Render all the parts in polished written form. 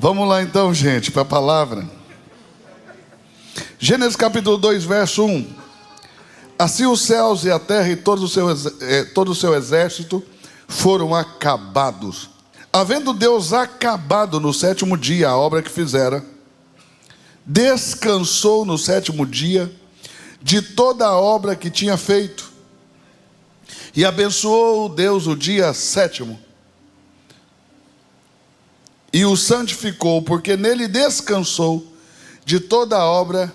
Vamos lá então, gente, para a palavra. Gênesis capítulo 2, verso 1. Assim os céus e a terra e todo o seu exército foram acabados. Havendo Deus acabado no sétimo dia a obra que fizera, descansou no sétimo dia de toda a obra que tinha feito. E abençoou Deus o dia sétimo. E o santificou, porque nele descansou de toda a obra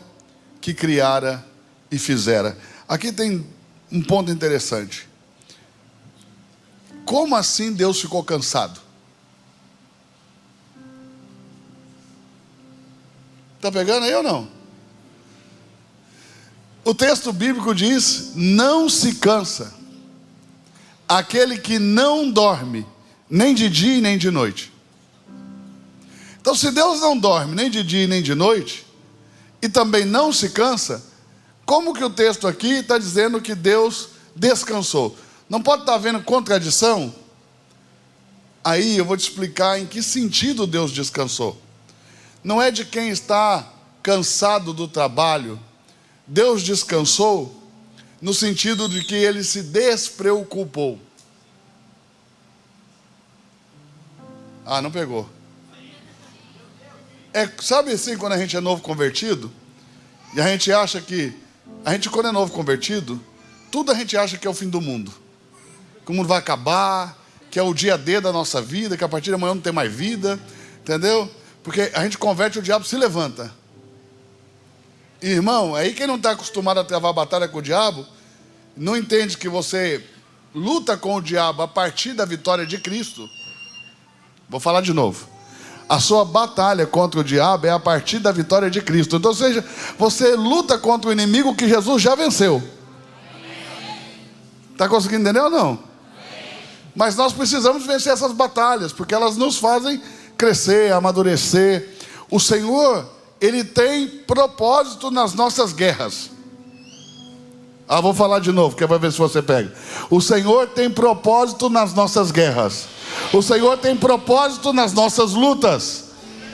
que criara e fizera. Aqui tem um ponto interessante. Como assim Deus ficou cansado? Está pegando aí ou não? O texto bíblico diz: não se cansa aquele que não dorme, nem de dia e nem de noite. Então, se Deus não dorme nem de dia e nem de noite, e também não se cansa, como que o texto aqui está dizendo que Deus descansou? Não pode estar havendo contradição? Aí eu vou te explicar em que sentido Deus descansou. Não é de quem está cansado do trabalho. Deus descansou no sentido de que ele se despreocupou. Ah, não pegou. Sabe assim, quando a gente é novo convertido, e a gente acha que, quando é novo convertido, tudo a gente acha que é o fim do mundo. Que o mundo vai acabar, que é o dia D da nossa vida, que a partir de amanhã não tem mais vida, entendeu? Porque a gente converte, o diabo se levanta. E, irmão, aí quem não está acostumado a travar batalha com o diabo, não entende que você luta com o diabo a partir da vitória de Cristo. Vou falar de novo. A sua batalha contra o diabo é a partir da vitória de Cristo. Então, ou seja, você luta contra o inimigo que Jesus já venceu. Está conseguindo entender ou não? Mas nós precisamos vencer essas batalhas, porque elas nos fazem crescer, amadurecer. O Senhor, Ele tem propósito nas nossas guerras. Ah, vou falar de novo, que vai ver se você pega. O Senhor tem propósito nas nossas guerras. O Senhor tem propósito nas nossas lutas.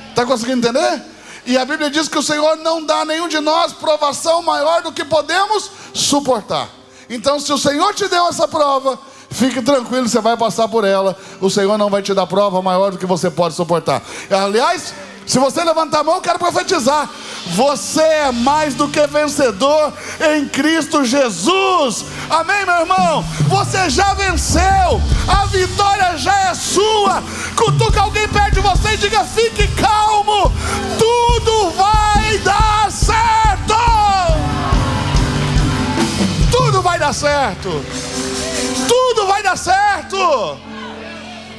Está conseguindo entender? E a Bíblia diz que o Senhor não dá a nenhum de nós provação maior do que podemos suportar. Então, se o Senhor te deu essa prova, fique tranquilo, você vai passar por ela. O Senhor não vai te dar prova maior do que você pode suportar. Aliás, se você levantar a mão, eu quero profetizar: você é mais do que vencedor em Cristo Jesus. Amém, meu irmão? Você já venceu, a vitória já é sua. Cutuca alguém perto de você e diga: fique calmo, tudo vai dar certo. Tudo vai dar certo. Tudo vai dar certo.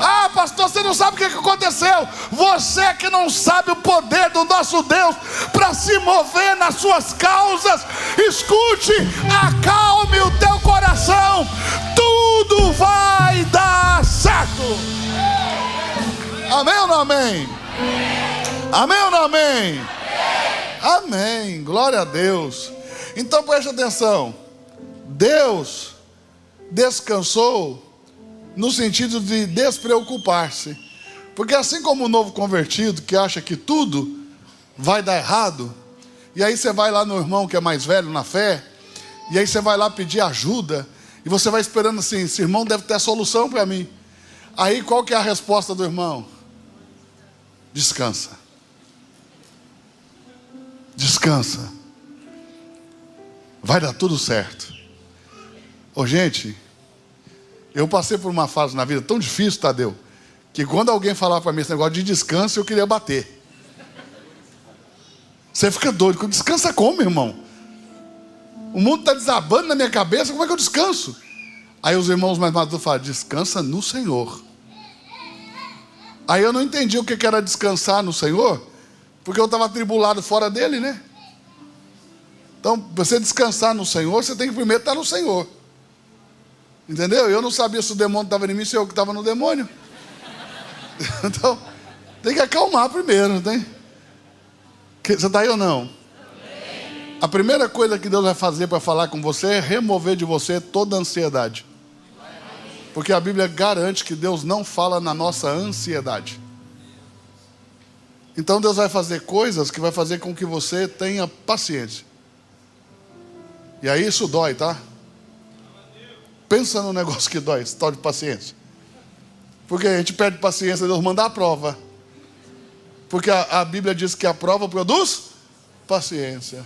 Ah, pastor, você não sabe o que aconteceu. Você que não sabe o poder do nosso Deus para se mover nas suas causas, escute, acalme o teu coração. Tudo vai dar certo. Amém ou não amém? Amém ou não amém? Amém, glória a Deus. Então preste atenção. Deus descansou no sentido de despreocupar-se. Porque assim como o novo convertido que acha que tudo vai dar errado, e aí você vai lá no irmão que é mais velho na fé, e aí você vai lá pedir ajuda, e você vai esperando assim: esse irmão deve ter a solução para mim. Aí qual que é a resposta do irmão? Descansa. Descansa. Vai dar tudo certo. Ô gente, eu passei por uma fase na vida tão difícil, Tadeu, que quando alguém falava para mim esse negócio de descanso, eu queria bater. Você fica doido. Descansa como, irmão? O mundo está desabando na minha cabeça, como é que eu descanso? Aí os irmãos mais maduros falam: descansa no Senhor. Aí eu não entendi o que era descansar no Senhor, porque eu estava atribulado fora dele, né? Então, para você descansar no Senhor, você tem que primeiro estar no Senhor. Entendeu? Eu não sabia se o demônio estava em mim, se eu que estava no demônio. Então, tem que acalmar primeiro, não tem? Você está aí ou não? A primeira coisa que Deus vai fazer para falar com você é remover de você toda a ansiedade. Porque a Bíblia garante que Deus não fala na nossa ansiedade. Então Deus vai fazer coisas que vai fazer com que você tenha paciência. E aí isso dói, tá? Pensa no negócio que dói, esse tal de paciência. Porque a gente perde paciência, Deus manda a prova. Porque a Bíblia diz que a prova produz paciência.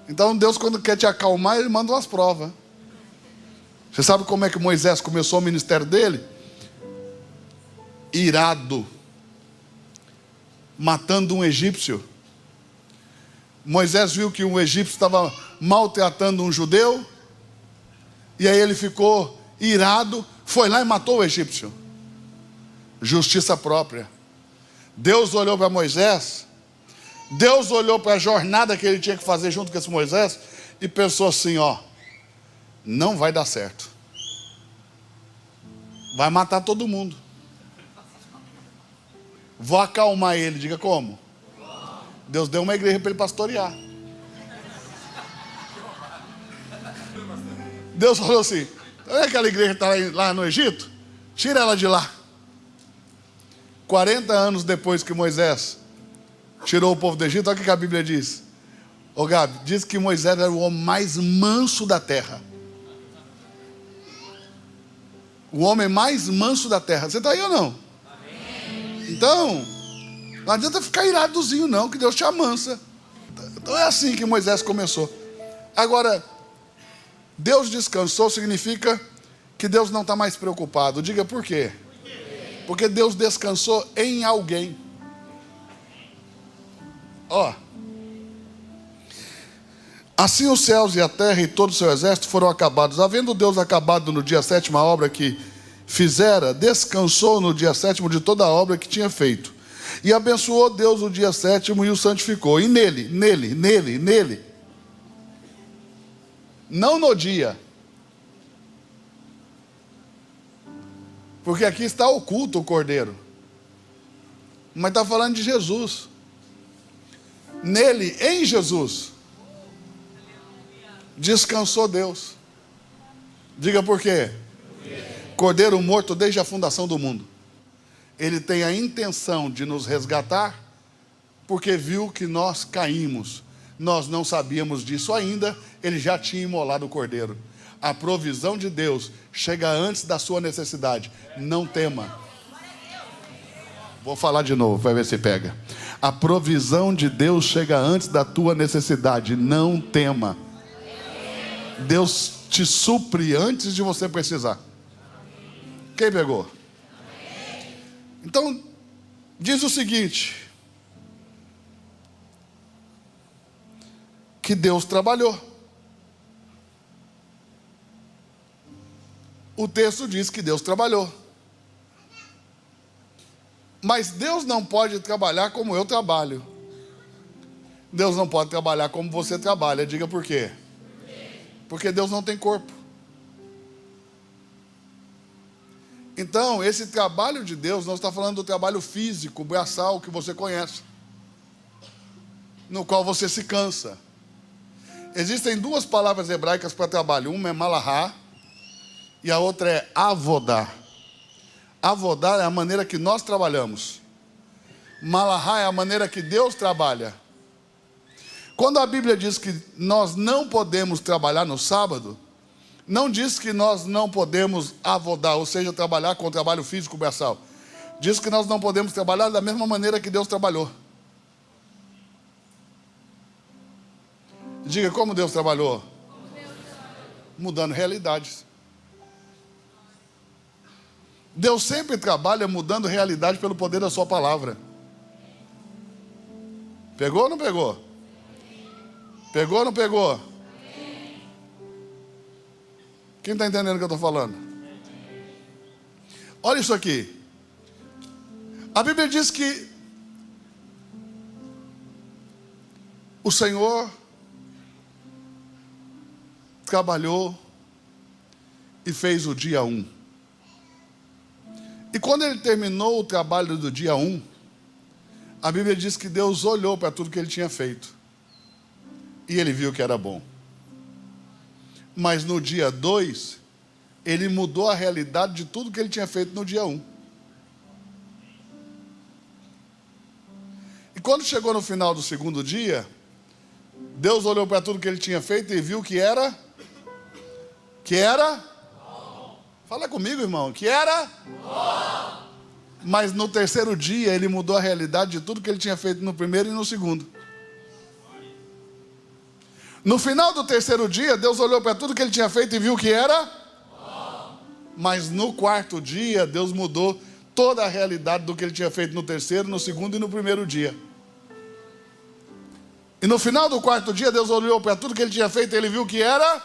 Então Deus, quando quer te acalmar, Ele manda umas provas. Você sabe como é que Moisés começou o ministério dele? Irado, matando um egípcio. Moisés viu que um egípcio estava maltratando um judeu, e aí ele ficou irado, foi lá e matou o egípcio. Justiça própria. Deus olhou para Moisés, Deus olhou para a jornada que ele tinha que fazer junto com esse Moisés, e pensou assim, ó, não vai dar certo. Vai matar todo mundo. Vou acalmar ele, diga como? Deus deu uma igreja para ele pastorear. Deus falou assim, olha aquela igreja que está lá no Egito? Tira ela de lá. 40 anos depois que Moisés tirou o povo do Egito, olha o que a Bíblia diz. Ô Gabi, diz que Moisés era o homem mais manso da terra. O homem mais manso da terra. Você está aí ou não? Amém. Então, não adianta ficar iradozinho não, que Deus te amansa. Então é assim que Moisés começou. Agora, Deus descansou significa que Deus não está mais preocupado. Diga por quê? Porque Deus descansou em alguém. Ó. Assim os céus e a terra e todo o seu exército foram acabados. Havendo Deus acabado no dia sétimo a obra que fizera, descansou no dia sétimo de toda a obra que tinha feito. E abençoou Deus o dia sétimo e o santificou. E nele, não no dia. Porque aqui está oculto o cordeiro. Mas está falando de Jesus. Nele, em Jesus, descansou Deus. Diga por quê? Cordeiro morto desde a fundação do mundo. Ele tem a intenção de nos resgatar, porque viu que nós caímos. Nós não sabíamos disso ainda, ele já tinha imolado o cordeiro. A provisão de Deus chega antes da sua necessidade. Não tema. Vou falar de novo, vai ver se pega. A provisão de Deus chega antes da tua necessidade. Não tema. Deus te supre antes de você precisar. Quem pegou? Então, diz o seguinte: que Deus trabalhou. O texto diz que Deus trabalhou. Mas Deus não pode trabalhar como eu trabalho. Deus não pode trabalhar como você trabalha. Diga por quê? Porque Deus não tem corpo. Então, esse trabalho de Deus, nós estamos falando do trabalho físico, braçal, que você conhece, no qual você se cansa. Existem duas palavras hebraicas para trabalho. Uma é malahá e a outra é avodá. Avodá é a maneira que nós trabalhamos. Malahá é a maneira que Deus trabalha. Quando a Bíblia diz que nós não podemos trabalhar no sábado, não diz que nós não podemos avodar, ou seja, trabalhar com o trabalho físico braçal. Diz que nós não podemos trabalhar da mesma maneira que Deus trabalhou. Diga, como Deus trabalhou? Mudando realidades. Deus sempre trabalha mudando realidade pelo poder da sua palavra. Pegou ou não pegou? Pegou ou não pegou? Quem está entendendo o que eu estou falando? Olha isso aqui. A Bíblia diz que o Senhor trabalhou e fez o dia 1. E quando ele terminou o trabalho do dia 1, a Bíblia diz que Deus olhou para tudo que ele tinha feito. E ele viu que era bom. Mas no dia 2, ele mudou a realidade de tudo que ele tinha feito no dia 1. quando chegou no final do segundo dia, Deus olhou para tudo que ele tinha feito e viu que era? Fala comigo, irmão. Que era? Mas no terceiro dia ele mudou a realidade de tudo que ele tinha feito no primeiro e no segundo. No final do terceiro dia, Deus olhou para tudo que ele tinha feito e viu que era? Mas no quarto dia, Deus mudou toda a realidade do que ele tinha feito no terceiro, no segundo e no primeiro dia. E no final do quarto dia, Deus olhou para tudo que ele tinha feito e ele viu que era?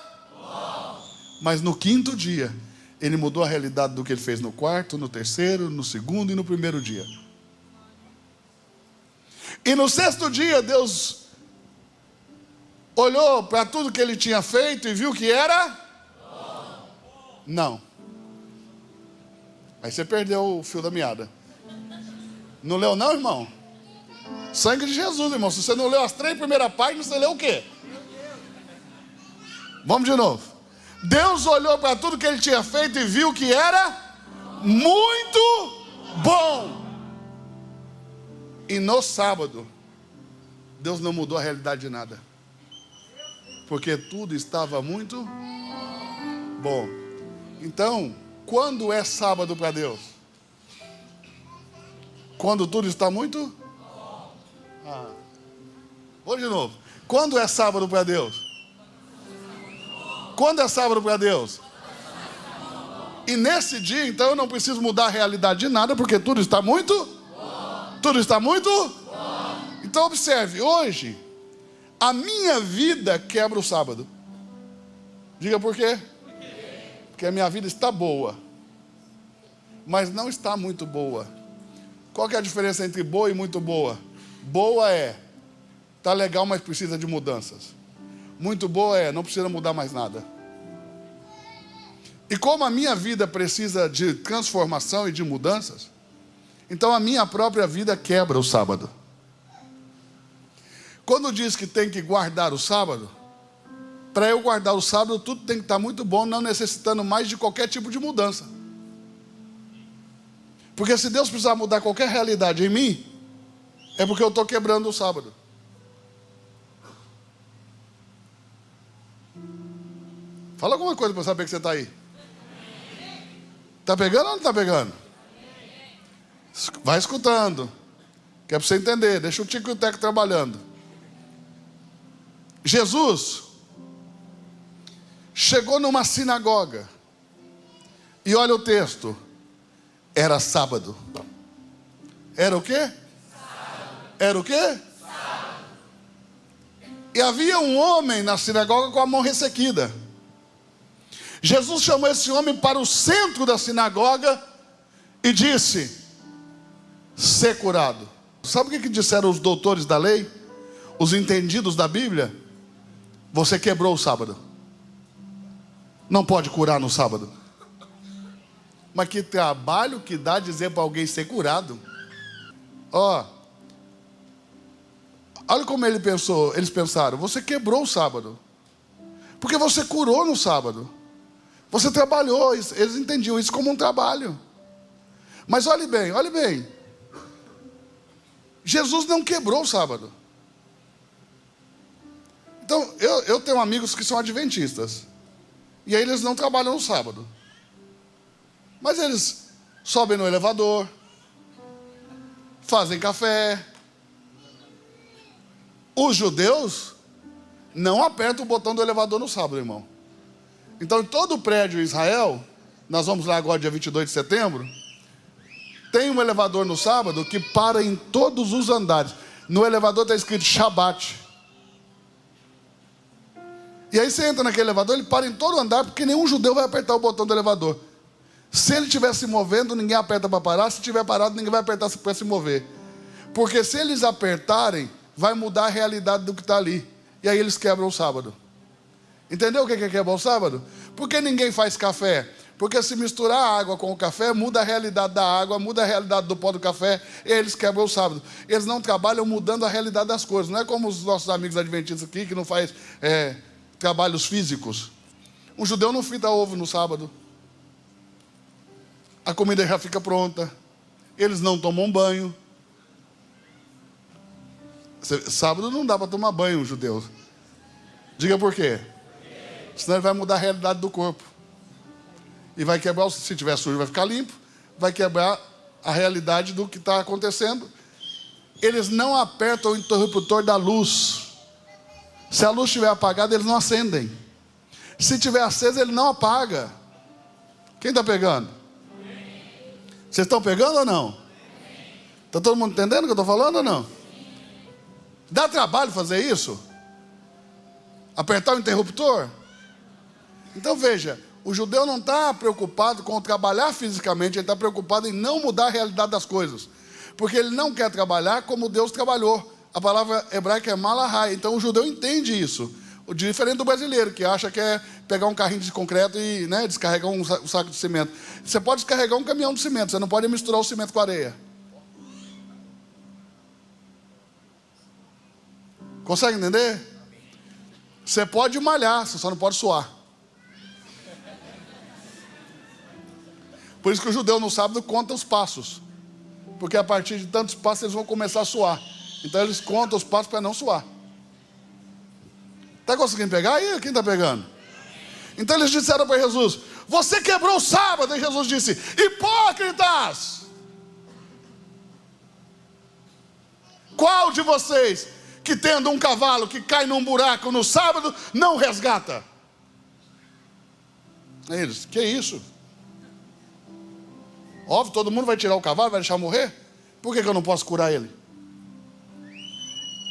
Mas no quinto dia, ele mudou a realidade do que ele fez no quarto, no terceiro, no segundo e no primeiro dia. E no sexto dia, Deus olhou para tudo que ele tinha feito e viu que era? Não. Aí você perdeu o fio da meada. Não leu não, irmão? Sangue de Jesus, irmão. Se você não leu as 3 primeiras páginas, você leu o quê? Vamos de novo. Deus olhou para tudo que ele tinha feito e viu que era muito bom. E no sábado, Deus não mudou a realidade de nada. Porque tudo estava muito bom. Então, quando é sábado para Deus? Quando tudo está muito? Vou de novo. Quando é sábado para Deus? Quando é sábado para Deus? E nesse dia, então, eu não preciso mudar a realidade de nada, porque tudo está muito? Tudo está muito? Então, observe, hoje, a minha vida quebra o sábado. Diga por quê? Porque a minha vida está boa, mas não está muito boa. Qual que é a diferença entre boa e muito boa? Boa é, está legal, mas precisa de mudanças. Muito boa é, não precisa mudar mais nada. E como a minha vida precisa de transformação e de mudanças, então a minha própria vida quebra o sábado. Quando diz que tem que guardar o sábado, para eu guardar o sábado, tudo tem que estar muito bom, não necessitando mais de qualquer tipo de mudança. Porque se Deus precisar mudar qualquer realidade em mim, é porque eu estou quebrando o sábado. Fala alguma coisa para saber que você está aí. Está pegando ou não está pegando? Vai escutando. Que é para você entender. Deixa o Tico e o Teco trabalhando. Jesus chegou numa sinagoga. E olha o texto. Era sábado. Era o quê? Era o quê? E havia um homem na sinagoga com a mão ressequida. Jesus chamou esse homem para o centro da sinagoga e disse: ser curado. Sabe o que disseram os doutores da lei? Os entendidos da Bíblia? Você quebrou o sábado. Não pode curar no sábado. Mas que trabalho que dá dizer para alguém ser curado. Olha como eles pensaram. Você quebrou o sábado. Porque você curou no sábado. Você trabalhou. Eles entendiam isso como um trabalho. Mas olhe bem. Jesus não quebrou o sábado. Então, eu tenho amigos que são adventistas. E aí eles não trabalham no sábado. Mas eles sobem no elevador, fazem café. Os judeus não apertam o botão do elevador no sábado, irmão. Então, em todo o prédio em Israel, nós vamos lá agora dia 22 de setembro, tem um elevador no sábado que para em todos os andares. No elevador está escrito Shabat. E aí você entra naquele elevador, ele para em todo andar, porque nenhum judeu vai apertar o botão do elevador. Se ele estiver se movendo, ninguém aperta para parar. Se estiver parado, ninguém vai apertar para se mover. Porque se eles apertarem, vai mudar a realidade do que está ali. E aí eles quebram o sábado. Entendeu o que é quebrar o sábado? Por que ninguém faz café? Porque se misturar a água com o café, muda a realidade da água, muda a realidade do pó do café, e eles quebram o sábado. Eles não trabalham mudando a realidade das coisas. Não é como os nossos amigos adventistas aqui, que não faz trabalhos físicos. Um judeu não frita ovo no sábado. A comida já fica pronta. Eles não tomam banho. Sábado não dá para tomar banho, um judeu. Diga por quê? Senão ele vai mudar a realidade do corpo. E vai quebrar, se tiver sujo vai ficar limpo, vai quebrar a realidade do que está acontecendo. Eles não apertam o interruptor da luz. Se a luz estiver apagada, eles não acendem. Se estiver acesa, ele não apaga. Quem está pegando? Vocês estão pegando ou não? Está todo mundo entendendo o que eu estou falando ou não? Dá trabalho fazer isso? Apertar o interruptor? Então veja, o judeu não está preocupado com trabalhar fisicamente, ele está preocupado em não mudar a realidade das coisas. Porque ele não quer trabalhar como Deus trabalhou. A palavra hebraica é malahai. Então o judeu entende isso. Diferente do brasileiro, que acha que é pegar um carrinho de concreto e descarregar um saco de cimento. Você pode descarregar um caminhão de cimento, você não pode misturar o cimento com a areia. Consegue entender? Você pode malhar, você só não pode suar. Por isso que o judeu no sábado conta os passos. Porque a partir de tantos passos eles vão começar a suar. Então eles contam os passos para não suar. Está conseguindo pegar aí? Quem está pegando? Então eles disseram para Jesus: você quebrou o sábado. E Jesus disse: hipócritas! Qual de vocês que tendo um cavalo que cai num buraco no sábado não resgata? Eles: que isso? Óbvio, todo mundo vai tirar o cavalo, vai deixar morrer? Por que eu não posso curar ele?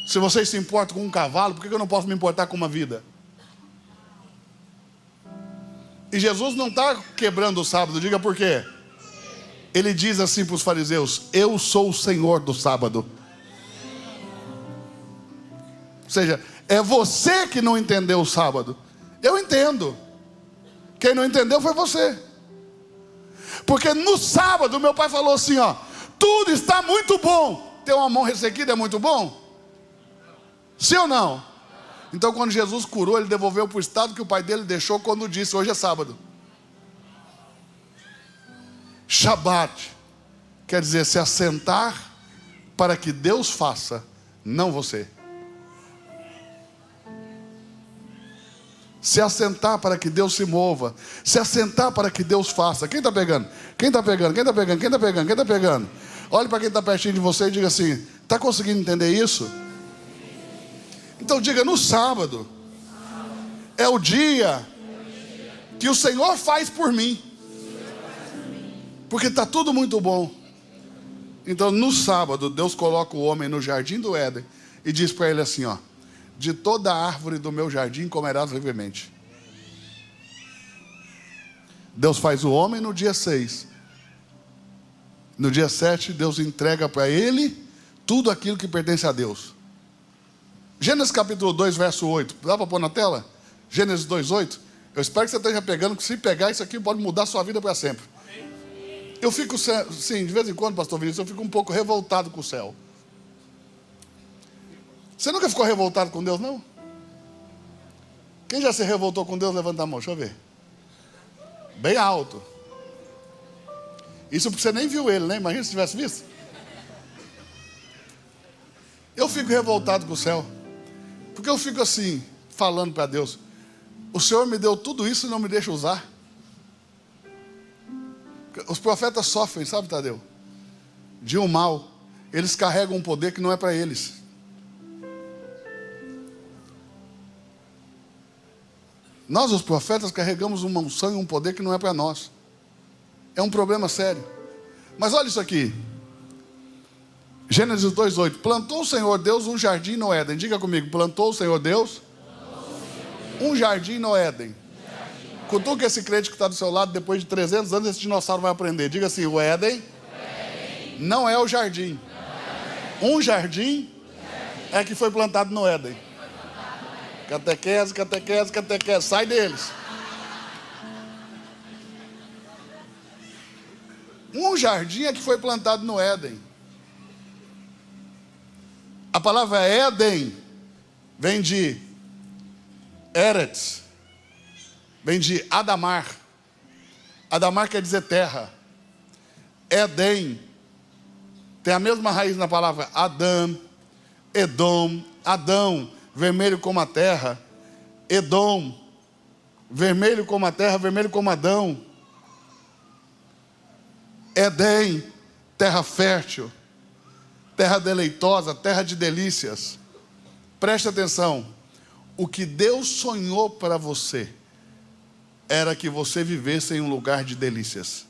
Se vocês se importam com um cavalo, por que eu não posso me importar com uma vida? E Jesus não está quebrando o sábado, diga por quê. Ele diz assim para os fariseus: eu sou o Senhor do sábado. Ou seja, é você que não entendeu o sábado. Eu entendo. Quem não entendeu foi você. Porque no sábado meu pai falou assim, ó: tudo está muito bom. Ter uma mão ressequida é muito bom? Sim ou não? Então quando Jesus curou, ele devolveu para o estado que o pai dele deixou quando disse: hoje é sábado. Shabat quer dizer se assentar para que Deus faça, não você. Se assentar para que Deus se mova. Se assentar para que Deus faça. Quem está pegando? Quem está pegando? Quem está pegando? Quem está pegando? Quem está pegando? Olhe para quem está pertinho de você e diga assim: está conseguindo entender isso? Então diga: no sábado é o dia que o Senhor faz por mim. Porque está tudo muito bom. Então no sábado Deus coloca o homem no jardim do Éden e diz para ele assim, ó: de toda a árvore do meu jardim comerás livremente. Deus faz o homem no dia 6. No dia 7 Deus entrega para ele tudo aquilo que pertence a Deus. Gênesis capítulo 2 verso 8. Dá para pôr na tela? Gênesis 2:8. Eu espero que você esteja pegando, que se pegar isso aqui pode mudar a sua vida para sempre. Eu fico, sim, de vez em quando, pastor Vinícius, eu fico um pouco revoltado com o céu. Você nunca ficou revoltado com Deus, não? Quem já se revoltou com Deus, levanta a mão, deixa eu ver. Bem alto. Isso porque você nem viu ele, né? Imagina se tivesse visto. Eu fico revoltado com o céu. Porque eu fico assim, falando para Deus: o Senhor me deu tudo isso e não me deixa usar. Os profetas sofrem, sabe, Tadeu? De um mal. Eles carregam um poder que não é para eles. Nós, os profetas, carregamos uma unção e um poder que não é para nós. É um problema sério. Mas olha isso aqui. Gênesis 2:8. Plantou o Senhor Deus um jardim no Éden. Diga comigo: plantou o Senhor Deus um jardim no Éden. Cutuca esse crente que está do seu lado. Depois de 300 anos esse dinossauro vai aprender. Diga assim: o Éden não é o jardim. Um jardim é que foi plantado no Éden. Catequese, catequese, catequese. Sai deles. Um jardim é que foi plantado no Éden. A palavra Éden vem de Eretz, vem de Adamar. Adamar quer dizer terra. Éden tem a mesma raiz na palavra Adam, Edom, Adão, vermelho como a terra, Edom, vermelho como a terra, vermelho como Adão, Éden, terra fértil, terra deleitosa, terra de delícias. Preste atenção, o que Deus sonhou para você era que você vivesse em um lugar de delícias.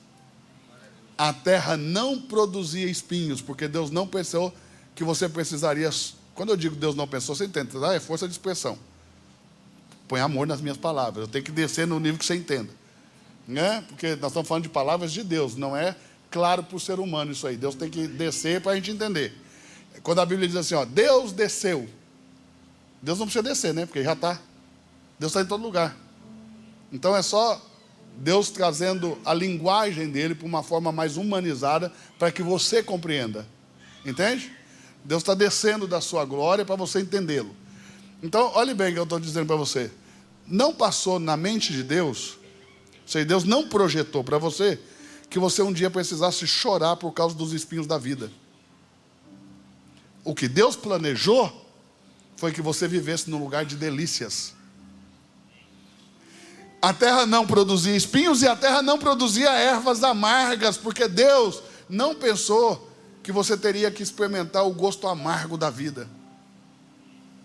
A terra não produzia espinhos, porque Deus não pensou que você precisaria. Quando eu digo Deus não pensou, você entende, tá? É força de expressão. Põe amor nas minhas palavras, eu tenho que descer no nível que você entenda, né? Porque nós estamos falando de palavras de Deus, não é claro para o ser humano isso aí. Deus tem que descer para a gente entender. Quando a Bíblia diz assim, ó, Deus desceu, Deus não precisa descer, né? Porque já está. Deus está em todo lugar. Então é só Deus trazendo a linguagem dele para uma forma mais humanizada, para que você compreenda. Entende? Deus está descendo da sua glória para você entendê-lo. Então, olhe bem o que eu estou dizendo para você. Não passou na mente de Deus, ou seja, Deus não projetou para você, que você um dia precisasse chorar por causa dos espinhos da vida. O que Deus planejou foi que você vivesse num lugar de delícias. A terra não produzia espinhos e a terra não produzia ervas amargas, porque Deus não pensou que você teria que experimentar o gosto amargo da vida.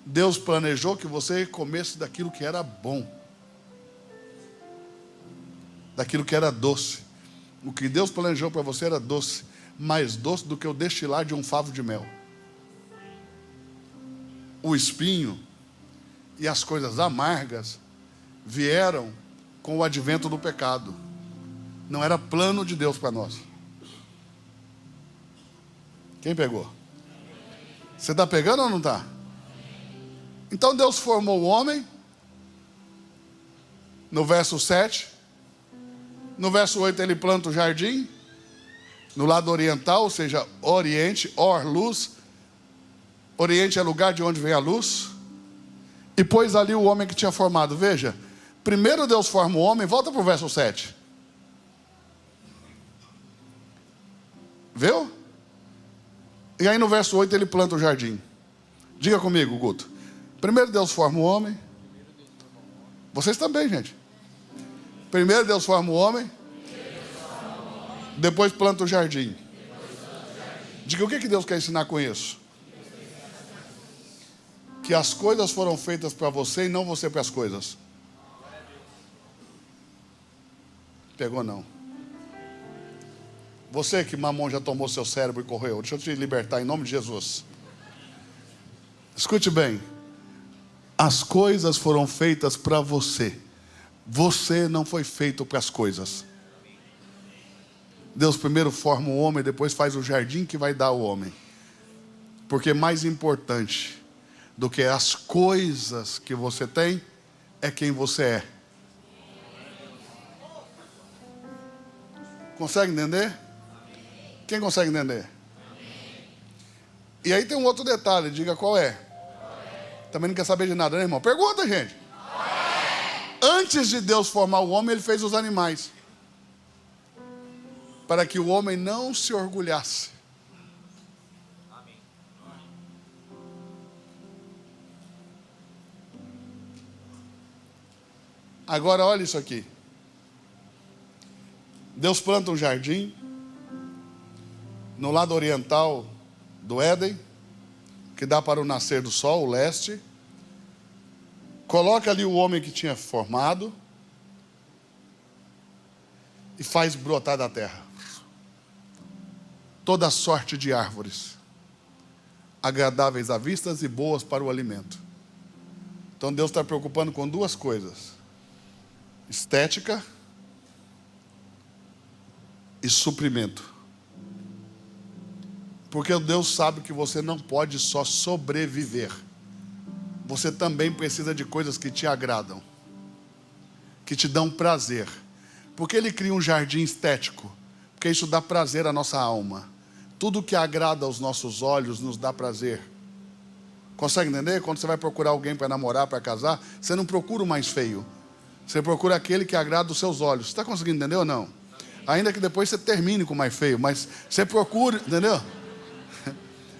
Deus planejou que você comesse daquilo que era bom, daquilo que era doce. O que Deus planejou para você era doce, mais doce do que o destilar de um favo de mel. O espinho e as coisas amargas vieram com o advento do pecado. Não era plano de Deus para nós. Quem pegou? Você está pegando ou não está? Então Deus formou o homem, no verso 7, no verso 8 ele planta o jardim, no lado oriental, ou seja, oriente, luz, oriente é lugar de onde vem a luz, e pôs ali o homem que tinha formado. Veja, primeiro Deus forma o homem, volta para o verso 7. Viu? E aí no verso 8 ele planta o jardim. Diga comigo, Guto. Primeiro Deus forma o homem. Vocês também, gente. Primeiro Deus forma o homem. Depois planta o jardim. Diga, o que Deus quer ensinar com isso? Que as coisas foram feitas para você e não você para as coisas. Pegou não. Você que mamão já tomou seu cérebro e correu, deixa eu te libertar em nome de Jesus. Escute bem. As coisas foram feitas para você. Você não foi feito para as coisas. Deus primeiro forma o homem, depois faz o jardim que vai dar o homem. Porque mais importante do que as coisas que você tem é quem você é. Consegue entender? Quem consegue entender? E aí tem um outro detalhe, diga qual é. Também não quer saber de nada, né, irmão? Pergunta, gente. Antes de Deus formar o homem, ele fez os animais. Para que o homem não se orgulhasse. Agora olha isso aqui. Deus planta um jardim no lado oriental do Éden, que dá para o nascer do sol, o leste. Coloca ali o homem que tinha formado e faz brotar da terra toda sorte de árvores, agradáveis à vista e boas para o alimento. Então Deus está preocupando com duas coisas: estética e suprimento. Porque Deus sabe que você não pode só sobreviver. Você também precisa de coisas que te agradam, que te dão prazer. Porque Ele cria um jardim estético? Porque isso dá prazer à nossa alma. Tudo que agrada aos nossos olhos nos dá prazer. Consegue entender? Quando você vai procurar alguém para namorar, para casar, você não procura o mais feio. Você procura aquele que agrada os seus olhos. Você está conseguindo entender ou não? Ainda que depois você termine com o mais feio, mas você procura, entendeu?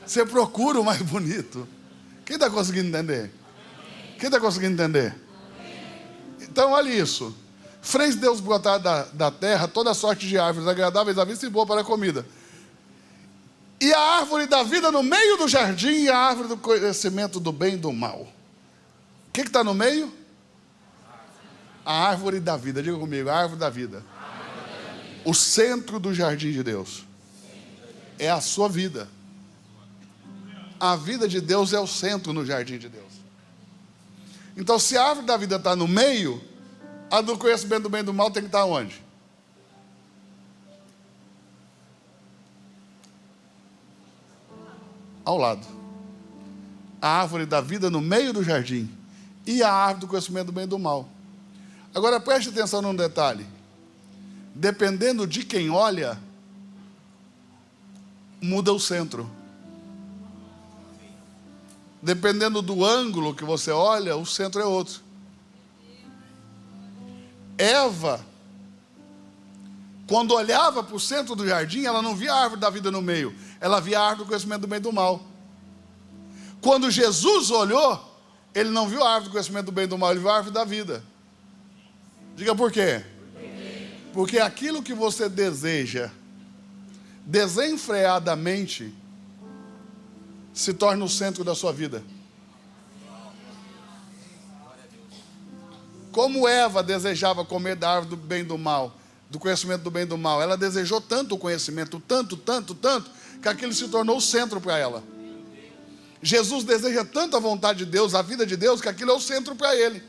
Você procura o mais bonito. Quem está conseguindo entender? Quem está conseguindo entender? Então, olha isso. Fez Deus brotar da terra toda sorte de árvores agradáveis à vista e boa para a comida. E a árvore da vida no meio do jardim e a árvore do conhecimento do bem e do mal. O que está no meio? A árvore da vida. Diga comigo, a árvore da vida. O centro do jardim de Deus é a sua vida. A vida de Deus é o centro no jardim de Deus. Então, se a árvore da vida está no meio, a do conhecimento do bem e do mal tem que estar onde? Ao lado. A árvore da vida no meio do jardim e a árvore do conhecimento do bem e do mal. Agora preste atenção num detalhe. Dependendo de quem olha, muda o centro. Dependendo do ângulo que você olha, o centro é outro. Eva, quando olhava para o centro do jardim, ela não via a árvore da vida no meio, ela via a árvore do conhecimento do bem e do mal. Quando Jesus olhou, ele não viu a árvore do conhecimento do bem e do mal, ele viu a árvore da vida. Diga por quê? Porque aquilo que você deseja desenfreadamente se torna o centro da sua vida. Como Eva desejava comer da árvore do bem e do mal, do conhecimento do bem e do mal, ela desejou tanto o conhecimento, tanto, que aquilo se tornou o centro para ela. Jesus deseja tanto a vontade de Deus, a vida de Deus, que aquilo é o centro para ele.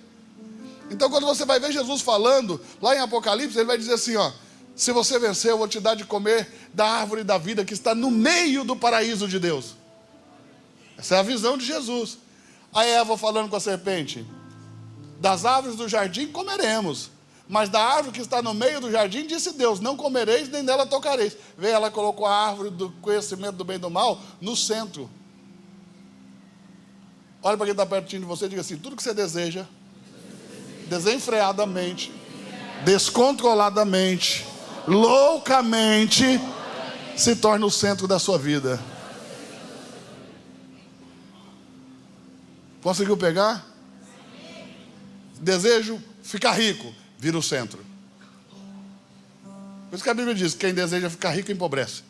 Então, quando você vai ver Jesus falando, lá em Apocalipse, ele vai dizer assim, ó: se você vencer, eu vou te dar de comer da árvore da vida que está no meio do paraíso de Deus. Essa é a visão de Jesus. A Eva falando com a serpente: das árvores do jardim comeremos, mas da árvore que está no meio do jardim, disse Deus, não comereis, nem nela tocareis. Vê, ela colocou a árvore do conhecimento do bem e do mal no centro. Olha para quem está pertinho de você e diga assim: tudo que você deseja, desenfreadamente, descontroladamente, loucamente, se torna o centro da sua vida. Conseguiu pegar? Desejo ficar rico, vira o centro. Por isso que a Bíblia diz: quem deseja ficar rico empobrece.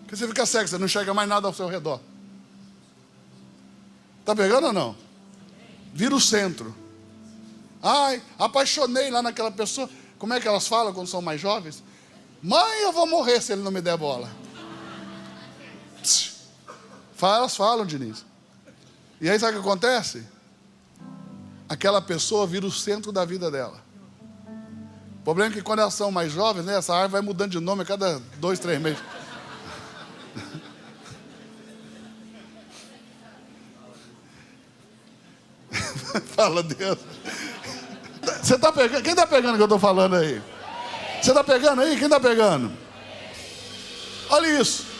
Porque você fica cego, você não enxerga mais nada ao seu redor. Está pegando ou não? Vira o centro. Ai, apaixonei lá naquela pessoa. Como é que elas falam quando são mais jovens? Mãe, eu vou morrer se ele não me der bola. Elas falam, Diniz. E aí sabe o que acontece? Aquela pessoa vira o centro da vida dela. O problema é que quando elas são mais jovens, né, essa árvore vai mudando de nome a cada 2, 3 meses. Fala, Deus. Você está pegando? Quem está pegando o que eu estou falando aí? Você está pegando aí? Quem está pegando? Olha isso.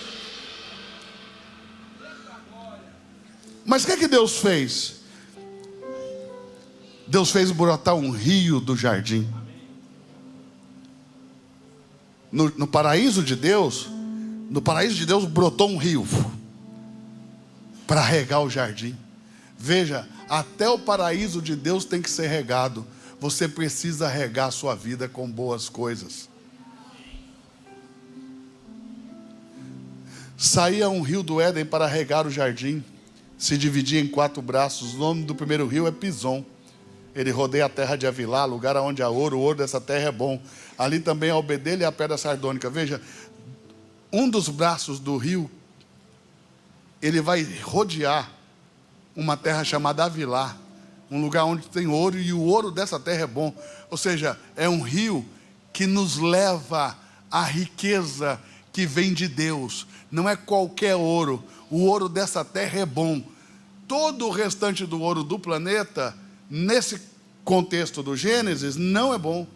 Mas o que é que Deus fez? Deus fez brotar um rio do jardim. No paraíso de Deus, brotou um rio para regar o jardim. Veja, até o paraíso de Deus tem que ser regado. Você precisa regar a sua vida com boas coisas. Saía um rio do Éden para regar o jardim. Se dividia em 4 braços. O nome do primeiro rio é Pison. Ele rodeia a terra de Avilá, lugar onde há ouro. O ouro dessa terra é bom. Ali também há o bedelho e a pedra sardônica. Veja, um dos braços do rio, ele vai rodear uma terra chamada Avilá, um lugar onde tem ouro, e o ouro dessa terra é bom. Ou seja, é um rio que nos leva à riqueza que vem de Deus. Não é qualquer ouro. O ouro dessa terra é bom. Todo o restante do ouro do planeta, nesse contexto do Gênesis, não é bom.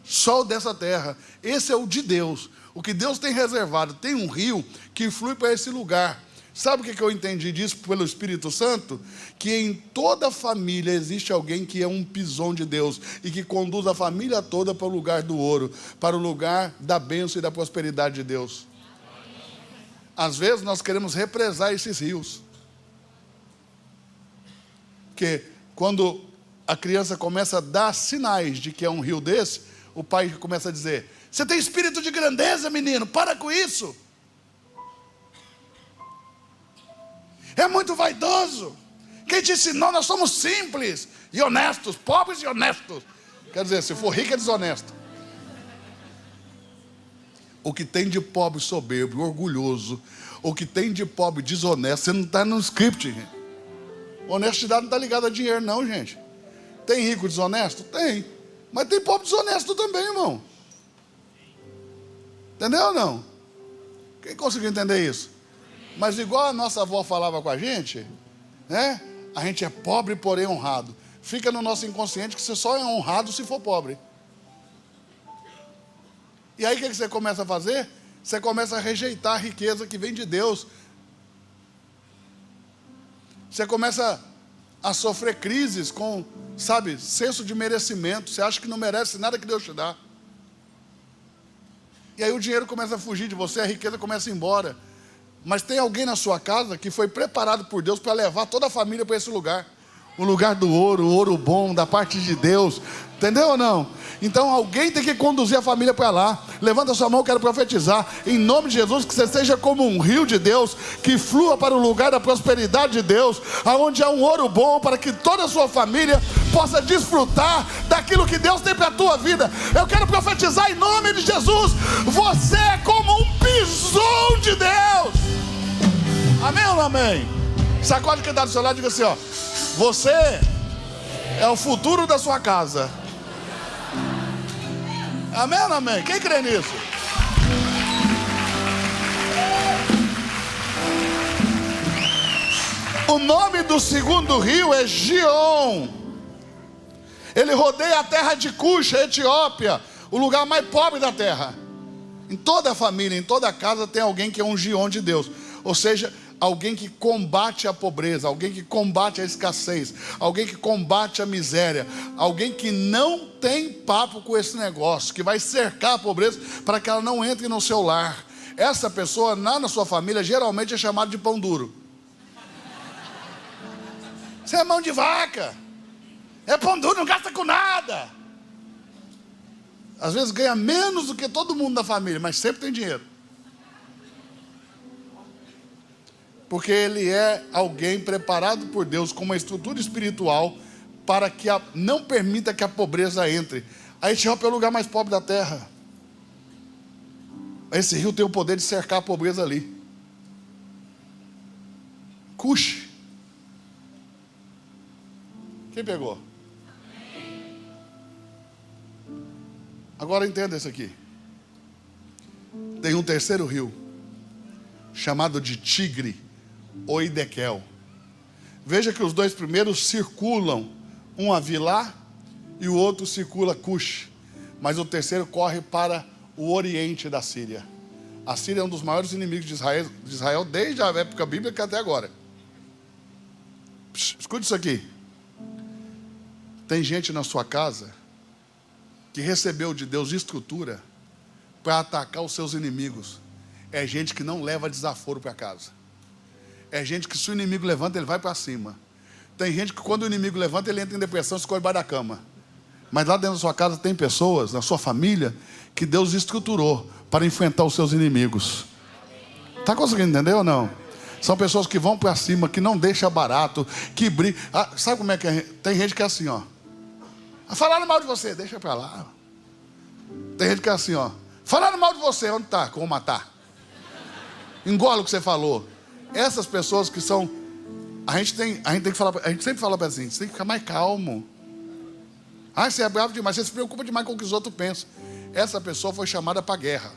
Só o dessa terra. Esse é o de Deus. O que Deus tem reservado. Tem um rio que flui para esse lugar. Sabe o que eu entendi disso pelo Espírito Santo? Que em toda família existe alguém que é um Pison de Deus e que conduz a família toda para o lugar do ouro, para o lugar da bênção e da prosperidade de Deus. Às vezes nós queremos represar esses rios. Porque quando a criança começa a dar sinais de que é um rio desse, o pai começa a dizer: você tem espírito de grandeza, menino, para com isso. É muito vaidoso. Quem te ensinou? Nós somos simples e honestos, pobres e honestos. Quer dizer, se for rico é desonesto. O que tem de pobre soberbo, orgulhoso, o que tem de pobre desonesto, você não está no script, gente. Honestidade não está ligada a dinheiro não, gente. Tem rico desonesto? Tem. Mas tem pobre desonesto também, irmão. Entendeu ou não? Quem conseguiu entender isso? Mas igual a nossa avó falava com a gente, né? A gente é pobre, porém honrado. Fica no nosso inconsciente que você só é honrado se for pobre. E aí o que você começa a fazer? Você começa a rejeitar a riqueza que vem de Deus. Você começa a sofrer crises com, sabe, senso de merecimento. Você acha que não merece nada que Deus te dá. E aí o dinheiro começa a fugir de você, a riqueza começa a ir embora. Mas tem alguém na sua casa que foi preparado por Deus para levar toda a família para esse lugar. O lugar do ouro, o ouro bom, da parte de Deus. Entendeu ou não? Então alguém tem que conduzir a família para lá. Levanta a sua mão, quero profetizar em nome de Jesus, que você seja como um rio de Deus, que flua para o lugar da prosperidade de Deus, aonde há um ouro bom, para que toda a sua família possa desfrutar daquilo que Deus tem para a tua vida. Eu quero profetizar em nome de Jesus. Você é como um pisão de Deus. Amém ou não amém? Sacode quem está do seu lado e diga assim, ó: você é o futuro da sua casa. Amém ou não amém? Quem crê nisso? O nome do segundo rio é Gion. Ele rodeia a terra de Cuxa, Etiópia, o lugar mais pobre da terra. Em toda a família, em toda a casa tem alguém que é um Gion de Deus. Ou seja, alguém que combate a pobreza, alguém que combate a escassez, alguém que combate a miséria, alguém que não tem papo com esse negócio, que vai cercar a pobreza para que ela não entre no seu lar. Essa pessoa, lá na sua família, geralmente é chamada de pão duro. Você é mão de vaca, é pão duro, não gasta com nada. Às vezes ganha menos do que todo mundo da família, mas sempre tem dinheiro. Porque ele é alguém preparado por Deus com uma estrutura espiritual para que não permita que a pobreza entre. A Etiópia é o lugar mais pobre da terra. Esse rio tem o poder de cercar a pobreza ali. Cuxe. Quem pegou? Agora entenda isso aqui. Tem um terceiro rio, chamado de Tigre ou Idequel. Veja que os dois primeiros circulam, um a Vilá e o outro circula Cush, mas o terceiro corre para o oriente da Síria. A Síria é um dos maiores inimigos de Israel desde a época bíblica até agora. Escute isso aqui. Tem gente na sua casa que recebeu de Deus estrutura para atacar os seus inimigos. É gente que não leva desaforo para casa. É gente que, se o inimigo levanta, ele vai para cima. Tem gente que, quando o inimigo levanta, ele entra em depressão e escolhe debaixo da cama. Mas lá dentro da sua casa tem pessoas, na sua família, que Deus estruturou para enfrentar os seus inimigos. Está conseguindo entender ou não? São pessoas que vão para cima, que não deixam barato, que brigam. Sabe como é que é? Tem gente que é assim, ó. Falaram mal de você, deixa para lá. Tem gente que é assim, ó. Falaram mal de você, onde está? Como matar? Engole o que você falou. Essas pessoas que são, a gente tem que falar, a gente sempre fala para assim, você tem que ficar mais calmo. Você é bravo demais, você se preocupa demais com o que os outros pensam. Essa pessoa foi chamada para a guerra.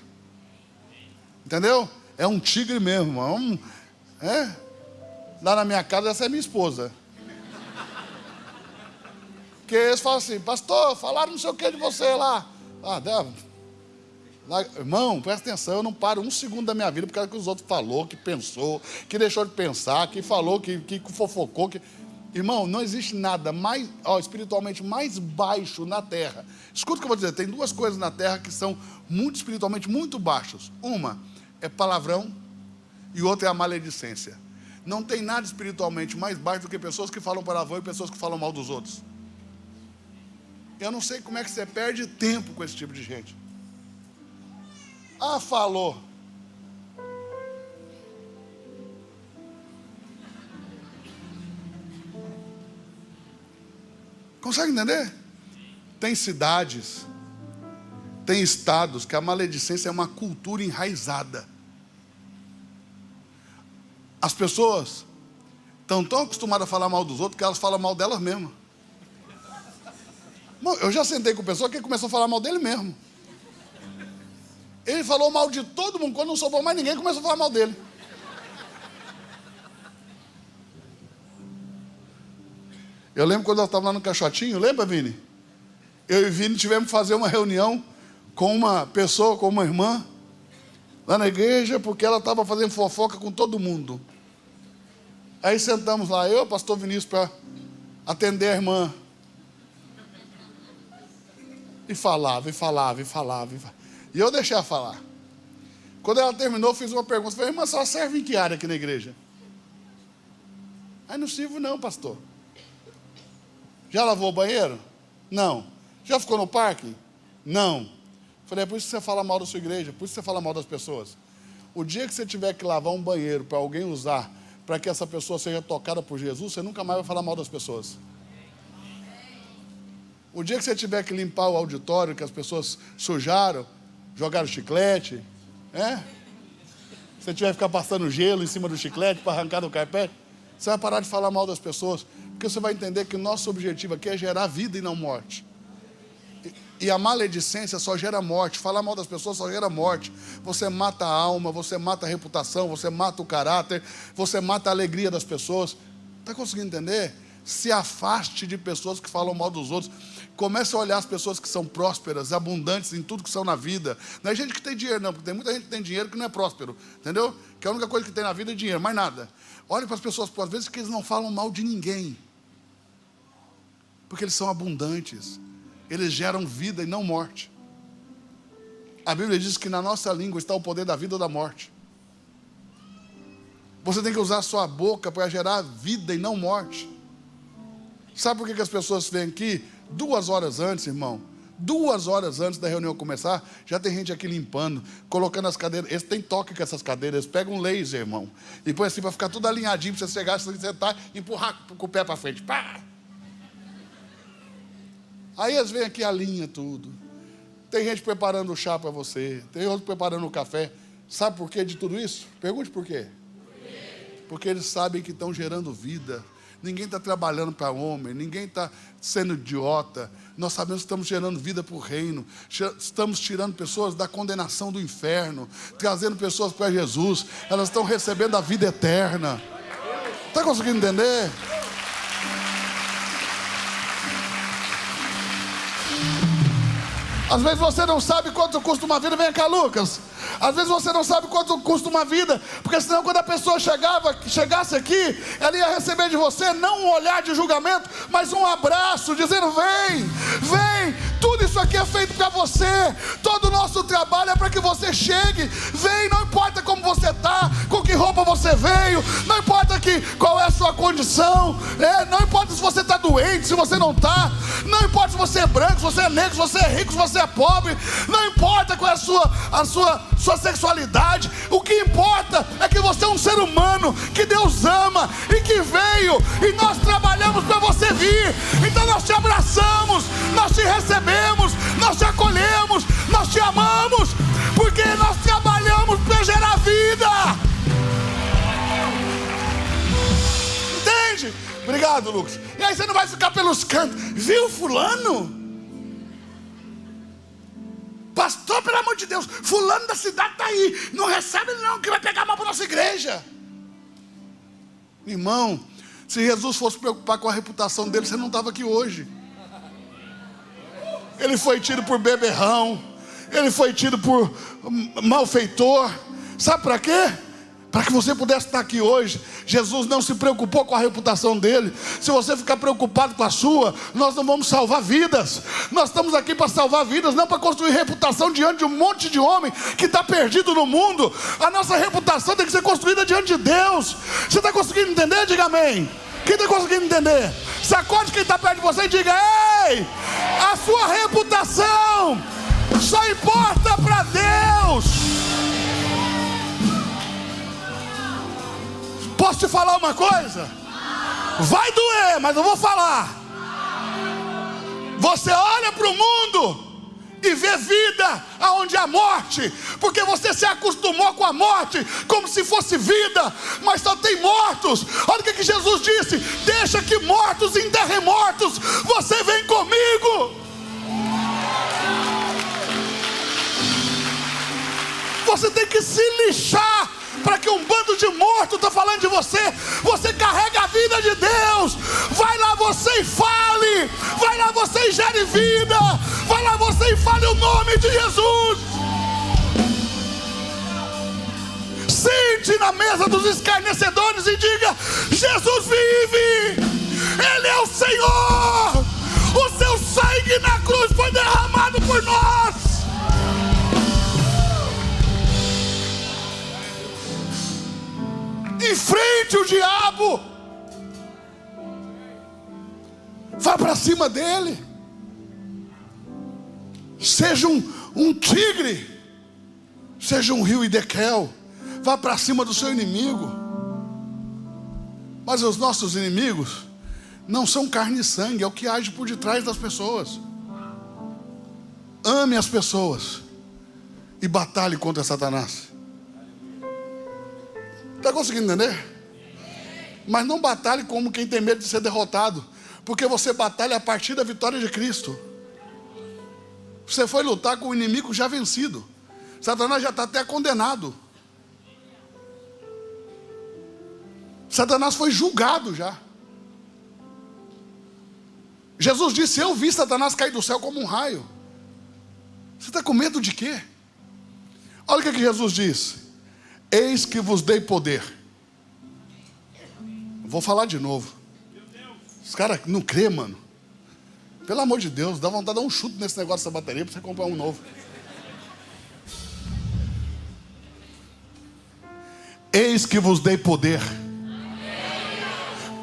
Entendeu? É um tigre mesmo. Lá na minha casa, essa é minha esposa. Porque eles falam assim: pastor, falaram não sei o que de você lá. Irmão, presta atenção, eu não paro um segundo da minha vida por causa que os outros falou, que pensou, que deixou de pensar, que falou, que fofocou. Irmão, não existe nada mais, espiritualmente mais baixo na terra. Escuta o que eu vou dizer, tem duas coisas na terra que são muito espiritualmente muito baixas. Uma é palavrão e outra é a maledicência. Não tem nada espiritualmente mais baixo do que pessoas que falam palavrão e pessoas que falam mal dos outros. Eu não sei como é que você perde tempo com esse tipo de gente. Ah, falou. Consegue entender? Tem cidades, tem estados que a maledicência é uma cultura enraizada. As pessoas estão tão acostumadas a falar mal dos outros que elas falam mal delas mesmas. Eu já sentei com pessoa que começou a falar mal dele mesmo. Ele falou mal de todo mundo, quando não sobrou mais ninguém, começou a falar mal dele. Eu lembro quando eu estava lá no Caixotinho, lembra, Vini? Eu e Vini tivemos que fazer uma reunião com uma pessoa, com uma irmã, lá na igreja, porque ela estava fazendo fofoca com todo mundo. Aí sentamos lá, eu, pastor Vinícius, para atender a irmã. E falava. E eu deixei ela falar. Quando ela terminou, eu fiz uma pergunta. Falei, irmã, só serve em que área aqui na igreja? Aí não sirvo não, pastor. Já lavou o banheiro? Não. Já ficou no parque? Não. Falei, é por isso que você fala mal da sua igreja, por isso que você fala mal das pessoas. O dia que você tiver que lavar um banheiro para alguém usar, para que essa pessoa seja tocada por Jesus, você nunca mais vai falar mal das pessoas. O dia que você tiver que limpar o auditório, que as pessoas sujaram, jogaram chiclete, Se você tiver que ficar passando gelo em cima do chiclete para arrancar do carpete, você vai parar de falar mal das pessoas, porque você vai entender que o nosso objetivo aqui é gerar vida e não morte. E a maledicência só gera morte. Falar mal das pessoas só gera morte. Você mata a alma, você mata a reputação, você mata o caráter, você mata a alegria das pessoas. Está conseguindo entender? Se afaste de pessoas que falam mal dos outros. Comece a olhar as pessoas que são prósperas, abundantes em tudo que são na vida. Não é gente que tem dinheiro não, porque tem muita gente que tem dinheiro que não é próspero, entendeu? Que a única coisa que tem na vida é dinheiro, mais nada. Olhe para as pessoas, às vezes, que eles não falam mal de ninguém, porque eles são abundantes, eles geram vida e não morte. A Bíblia diz que na nossa língua está o poder da vida ou da morte. Você tem que usar a sua boca para gerar vida e não morte. Sabe por que as pessoas vêm aqui 2 horas antes, irmão? 2 horas antes da reunião começar, já tem gente aqui limpando, colocando as cadeiras. Eles têm toque com essas cadeiras, eles pegam um laser, irmão, e põe assim para ficar tudo alinhadinho, para você chegar, se sentar e empurrar com o pé para frente. Pá! Aí eles vêm aqui, alinha tudo. Tem gente preparando o chá para você, tem outro preparando o café. Sabe por que de tudo isso? Pergunte por quê. Porque eles sabem que estão gerando vida. Ninguém está trabalhando para homem, ninguém está sendo idiota. Nós sabemos que estamos gerando vida para o reino. Estamos tirando pessoas da condenação do inferno, trazendo pessoas para Jesus. Elas estão recebendo a vida eterna. Está conseguindo entender? Às vezes você não sabe quanto custa uma vida. Vem cá, Lucas. Às vezes você não sabe quanto custa uma vida, porque senão quando a pessoa chegasse aqui, ela ia receber de você não um olhar de julgamento, mas um abraço, dizendo: vem, tudo isso aqui é feito para você, todo o nosso trabalho é para que você chegue, vem, não importa como você está, com que roupa você veio, não importa qual é a sua condição, não importa se você está doente, se você não está, não importa se você é branco, se você é negro, se você é rico, se você é pobre, não importa qual é a sua sexualidade, o que importa é que você é um ser humano que Deus ama e que veio, e nós trabalhamos para você vir. Então nós te abraçamos, nós te recebemos, nós te acolhemos, nós te amamos, porque nós trabalhamos para gerar vida. Entende? Obrigado, Lucas. E aí você não vai ficar pelos cantos. Viu fulano? Pastor, pelo amor de Deus, fulano da cidade está aí, não recebe não, que vai pegar mal para a nossa igreja. Irmão, se Jesus fosse preocupar com a reputação dele, você não estava aqui hoje. Ele foi tido por beberrão, ele foi tido por malfeitor. Sabe para quê? Para que você pudesse estar aqui hoje. Jesus não se preocupou com a reputação dele. Se você ficar preocupado com a sua, nós não vamos salvar vidas. Nós estamos aqui para salvar vidas, não para construir reputação diante de um monte de homem que está perdido no mundo. A nossa reputação tem que ser construída diante de Deus. Você está conseguindo entender? Diga amém. Quem está conseguindo entender? Sacode quem está perto de você e diga: ei, a sua reputação só importa para Deus. Posso te falar uma coisa? Vai doer, mas eu vou falar. Você olha para o mundo e vê vida aonde há morte, porque você se acostumou com a morte como se fosse vida, mas só tem mortos. Olha o que Jesus disse: deixa que mortos enterrem mortos, você vem comigo. Você tem que se lixar para que um bando de mortos está falando de você. Você carrega a vida de Deus. Vai lá você e fale. Vai lá você e gere vida. Vai lá você e fale o nome de Jesus. Sente na mesa dos escarnecedores e diga: Jesus vive. Ele é o Senhor. O seu sangue na cruz foi derramado por nós. Enfrente o diabo. Vá para cima dele. Seja um tigre. Seja um rio Idequel. Vá para cima do seu inimigo. Mas os nossos inimigos não são carne e sangue, é o que age por detrás das pessoas. Ame as pessoas e batalhe contra Satanás. Está conseguindo entender? Mas não batalhe como quem tem medo de ser derrotado, porque você batalha a partir da vitória de Cristo. Você foi lutar com o inimigo já vencido. Satanás já está até condenado. Satanás foi julgado já. Jesus disse: eu vi Satanás cair do céu como um raio. Você está com medo de quê? Olha o que Jesus disse: eis que vos dei poder. Vou falar de novo. Os caras não crê, mano. Pelo amor de Deus, dá vontade de dar um chute nesse negócio dessa bateria para você comprar um novo. Eis que vos dei poder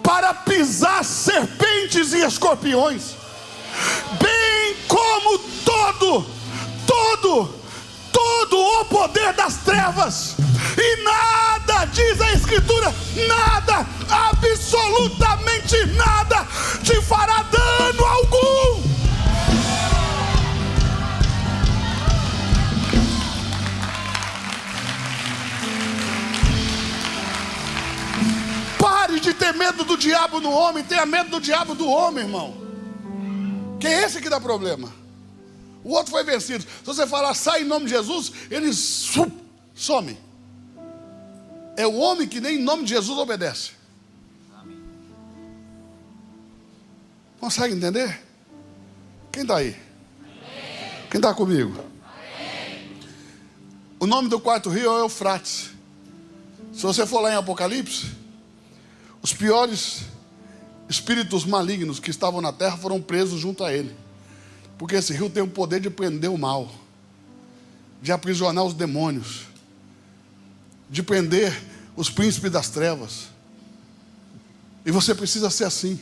para pisar serpentes e escorpiões, bem como todo o poder das trevas. E nada, diz a Escritura, nada, absolutamente nada, te fará dano algum. Pare de ter medo do diabo no homem, tenha medo do diabo do homem, irmão. Que é esse que dá problema. O outro foi vencido. Se você falar sai em nome de Jesus, ele some. É o homem que nem em nome de Jesus obedece. Consegue entender? Quem está aí? Quem está comigo? O nome do quarto rio é Eufrates. Se você for lá em Apocalipse, os piores espíritos malignos que estavam na terra foram presos junto a ele. Porque esse rio tem o poder de prender o mal, de aprisionar os demônios, de prender os príncipes das trevas. E você precisa ser assim.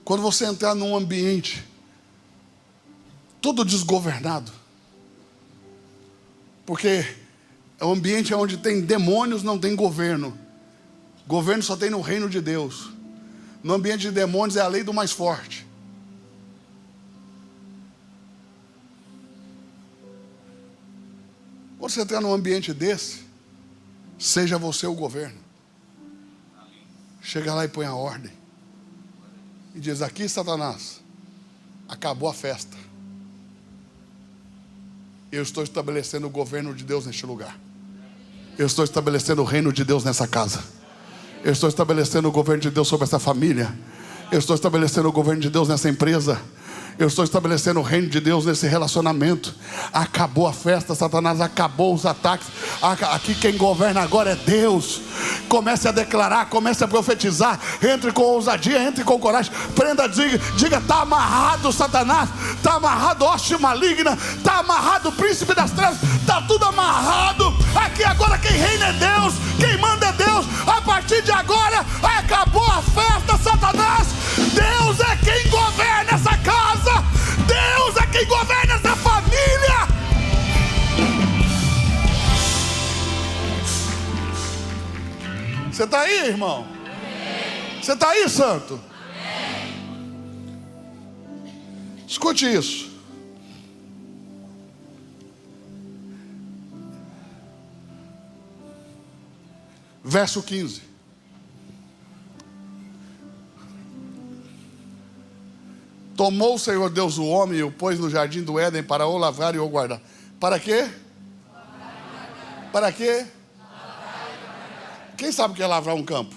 Quando você entrar num ambiente todo desgovernado, porque é um ambiente onde tem demônios, não tem governo. Governo só tem no reino de Deus. No ambiente de demônios é a lei do mais forte. Quando você entrar num ambiente desse, seja você o governo. Chega lá e põe a ordem. E diz: aqui, Satanás, acabou a festa. Eu estou estabelecendo o governo de Deus neste lugar. Eu estou estabelecendo o reino de Deus nessa casa. Eu estou estabelecendo o governo de Deus sobre essa família. Eu estou estabelecendo o governo de Deus nessa empresa. Eu estou estabelecendo o reino de Deus nesse relacionamento. Acabou a festa, Satanás, acabou os ataques. Aqui quem governa agora é Deus. Comece a declarar, comece a profetizar. Entre com ousadia, entre com coragem. Prenda, diga, está amarrado Satanás, está amarrado hoste maligna, está amarrado o príncipe das trevas, está tudo amarrado. Aqui agora quem reina é Deus, quem manda é Deus. A partir de agora acabou a festa, Satanás. Deus é quem governa essa casa. Deus é quem governa essa família. Você está aí, irmão? Você está aí, santo? Escute isso. Verso 15. Tomou o Senhor Deus o homem e o pôs no jardim do Éden para o lavrar e o guardar. Para quê? Para quê? Quem sabe o que é lavrar um campo?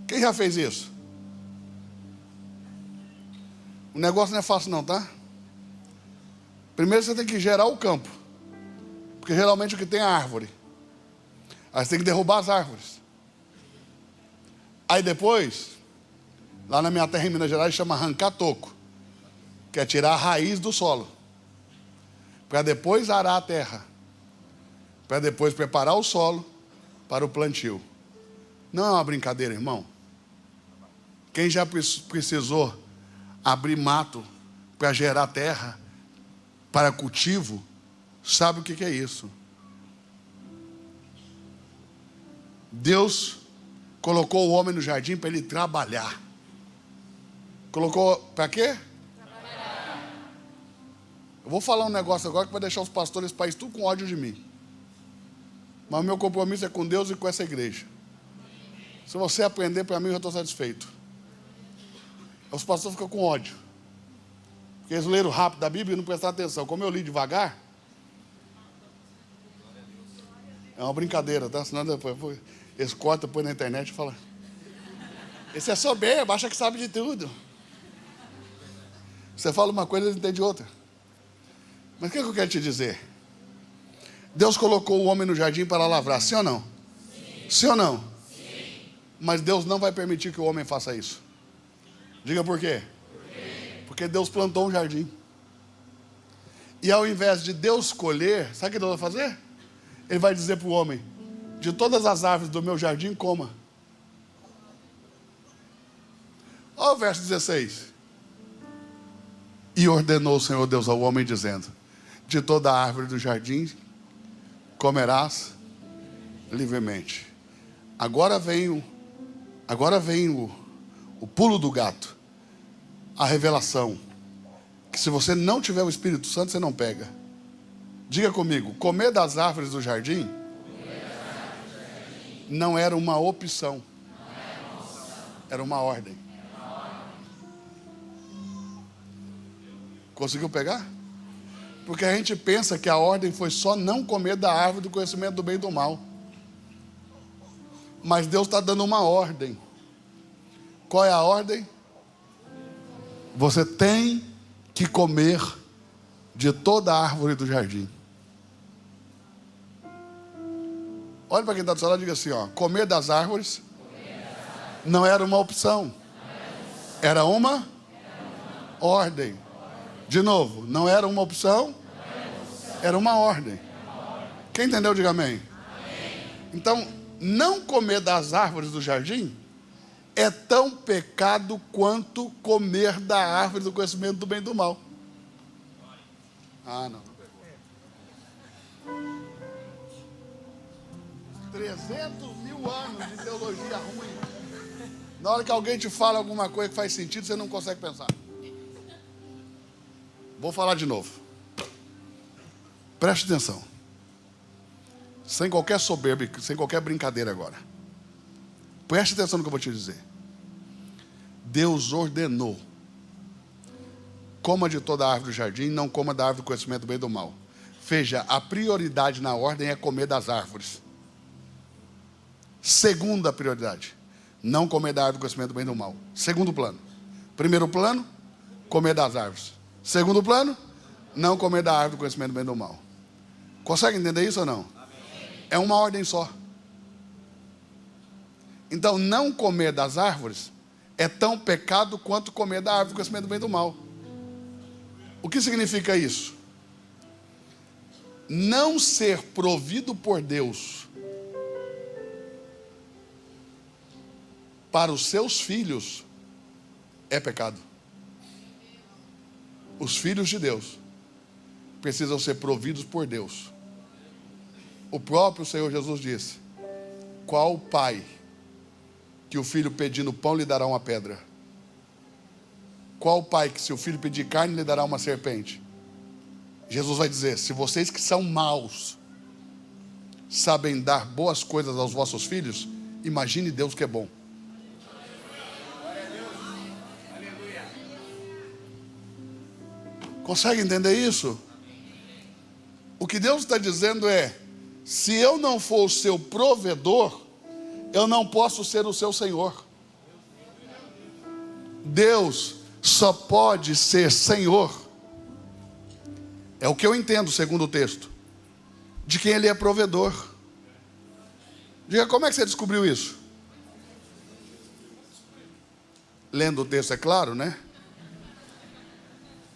Quem já fez isso? O negócio não é fácil não, tá? Primeiro você tem que gerar o campo. Porque geralmente o que tem é árvore. Aí você tem que derrubar as árvores. Aí depois, lá na minha terra em Minas Gerais chama arrancar toco, que é tirar a raiz do solo, para depois arar a terra, para depois preparar o solo para o plantio. Não é uma brincadeira, irmão. Quem já precisou abrir mato para gerar terra para cultivo, sabe o que é isso. Deus colocou o homem no jardim para ele trabalhar. Colocou para quê? Trabalhar. Eu vou falar um negócio agora que vai deixar os pastores desse país tudo com ódio de mim. Mas o meu compromisso é com Deus e com essa igreja. Se você aprender para mim, eu já estou satisfeito. Os pastores ficam com ódio. Porque eles leram rápido da Bíblia e não prestaram atenção. Como eu li devagar, é uma brincadeira, tá? Senão depois eles cortam, põem na internet e falam: esse é soberbo, acha que sabe de tudo. Você fala uma coisa, eles entendem outra. Mas o que eu quero te dizer? Deus colocou o homem no jardim para lavrar, sim ou não? Sim. Sim ou não? Sim. Mas Deus não vai permitir que o homem faça isso. Diga por quê? Porque Deus plantou um jardim. E ao invés de Deus colher, sabe o que Deus vai fazer? Ele vai dizer para o homem: de todas as árvores do meu jardim, coma. Olha o verso 16. E ordenou o Senhor Deus ao homem, dizendo: de toda a árvore do jardim comerás livremente. Agora vem o pulo do gato. A revelação. Que se você não tiver o Espírito Santo, você não pega. Diga comigo: comer das árvores do jardim não era uma opção. Era uma ordem. Conseguiu pegar? Porque a gente pensa que a ordem foi só não comer da árvore do conhecimento do bem e do mal. Mas Deus está dando uma ordem. Qual é a ordem? Você tem que comer de toda a árvore do jardim. Olha para quem está do seu lado e diga assim: ó, comer das árvores não era uma opção. Era uma ordem. De novo, não era uma opção, era uma ordem. Quem entendeu, diga amém. Então, não comer das árvores do jardim é tão pecado quanto comer da árvore do conhecimento do bem e do mal. Ah, não. 300.000 anos de teologia ruim. Na hora que alguém te fala alguma coisa que faz sentido, você não consegue pensar. Vou falar de novo. Preste atenção. Sem qualquer soberba, sem qualquer brincadeira agora. Preste atenção no que eu vou te dizer. Deus ordenou: coma de toda a árvore do jardim, não coma da árvore do conhecimento do bem e do mal. Veja, a prioridade na ordem é comer das árvores. Segunda prioridade: não comer da árvore do conhecimento do bem e do mal. Segundo plano. Primeiro plano: comer das árvores. Segundo plano, não comer da árvore do conhecimento do bem e do mal. Consegue entender isso ou não? É uma ordem só. Então, não comer das árvores é tão pecado quanto comer da árvore do conhecimento do bem e do mal. O que significa isso? Não ser provido por Deus para os seus filhos é pecado. Os filhos de Deus precisam ser providos por Deus. O próprio Senhor Jesus disse: qual pai que o filho pedindo pão lhe dará uma pedra? Qual pai que se o filho pedir carne lhe dará uma serpente? Jesus vai dizer: se vocês que são maus sabem dar boas coisas aos vossos filhos, imagine Deus que é bom. Consegue entender isso? O que Deus está dizendo é: se eu não for o seu provedor, eu não posso ser o seu Senhor. Deus só pode ser Senhor, é o que eu entendo segundo o texto, de quem Ele é provedor. Diga, como é que você descobriu isso? Lendo o texto, é claro, né?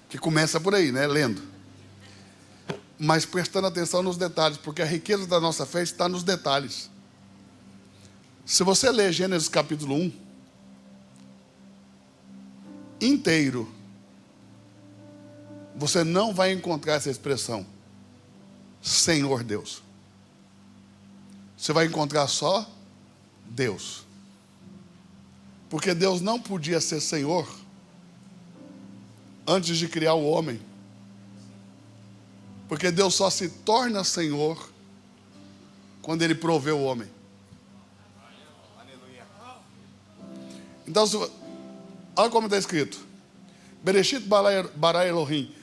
Que começa por aí, né? Lendo. Mas prestando atenção nos detalhes, porque a riqueza da nossa fé está nos detalhes. Se você ler Gênesis capítulo 1 inteiro, você não vai encontrar essa expressão Senhor Deus. Você vai encontrar só Deus. Porque Deus não podia ser Senhor antes de criar o homem. Porque Deus só se torna Senhor quando Ele provê o homem. Então, olha como está escrito: Bereshit bara Elohim.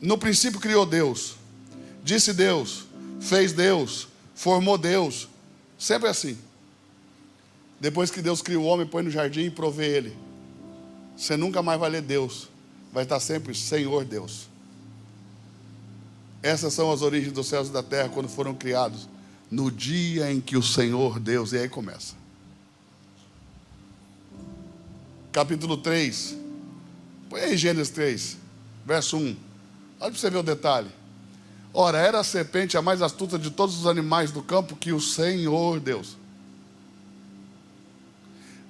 No princípio criou Deus, disse Deus, fez Deus, formou Deus. Sempre assim. Depois que Deus cria o homem, põe no jardim e provê ele. Você nunca mais vai ler Deus, vai estar sempre Senhor Deus. Essas são as origens dos céus e da terra quando foram criados, no dia em que o Senhor Deus, e aí começa. Capítulo 3, põe aí Gênesis 3, verso 1. Olha para você ver o detalhe. Ora, era a serpente a mais astuta de todos os animais do campo que o Senhor Deus.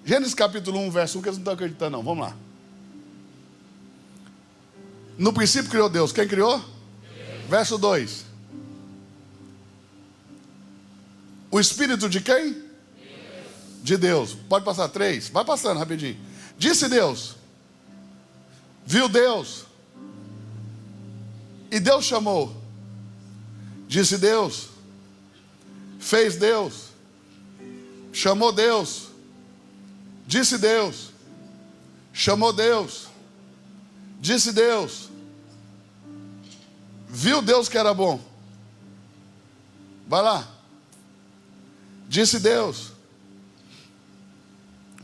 Gênesis capítulo 1, verso 1, que eles não estão acreditando não, vamos lá. No princípio criou Deus, quem criou? Deus. Verso 2. O Espírito de quem? Deus. De Deus. Pode passar 3, vai passando rapidinho. Disse Deus, viu Deus, e Deus chamou. Disse Deus, fez Deus, chamou Deus, disse Deus, chamou Deus, disse Deus, viu Deus que era bom. Vai lá. Disse Deus,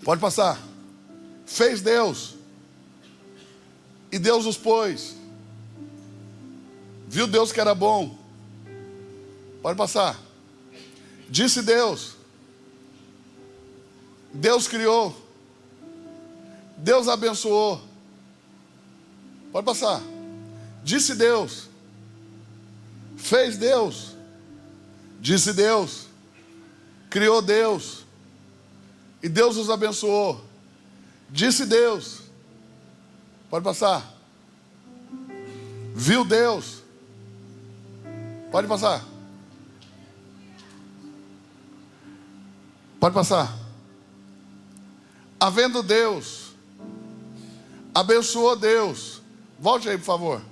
pode passar. Fez Deus, e Deus os pôs. Viu Deus que era bom. Pode passar. Disse Deus, Deus criou, Deus abençoou. Pode passar. Disse Deus, fez Deus, disse Deus, criou Deus, e Deus os abençoou. Disse Deus, pode passar. Viu Deus, pode passar. Pode passar. Havendo Deus, abençoou Deus. Volte aí, por favor.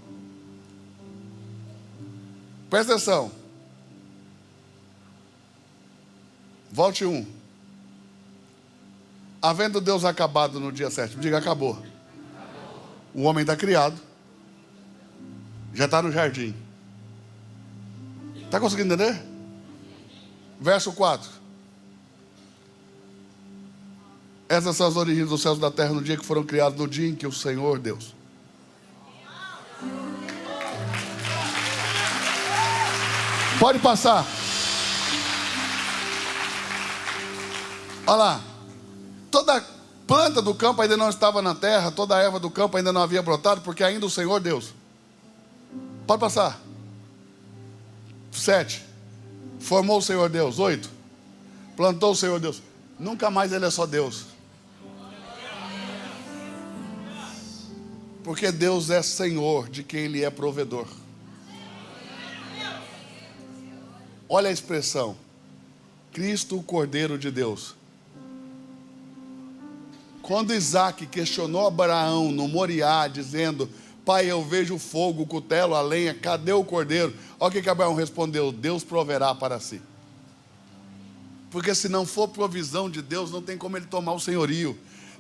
Presta atenção. Volte 1. Havendo Deus acabado no dia 7, diga acabou. O homem está criado, já está no jardim. Está conseguindo entender? Verso 4. Essas são as origens dos céus e da terra no dia que foram criados, no dia em que o Senhor Deus. Pode passar. Olha lá. Toda planta do campo ainda não estava na terra, toda a erva do campo ainda não havia brotado, porque ainda o Senhor Deus. Pode passar. 7. Formou o Senhor Deus. 8. Plantou o Senhor Deus. Nunca mais Ele é só Deus. Porque Deus é Senhor de quem Ele é provedor. Olha a expressão. Cristo, o Cordeiro de Deus. Quando Isaac questionou Abraão no Moriá, dizendo: Pai, eu vejo o fogo, o cutelo, a lenha, cadê o cordeiro? Olha o que Abraão respondeu: Deus proverá para si. Porque se não for provisão de Deus, não tem como Ele tomar o senhorio.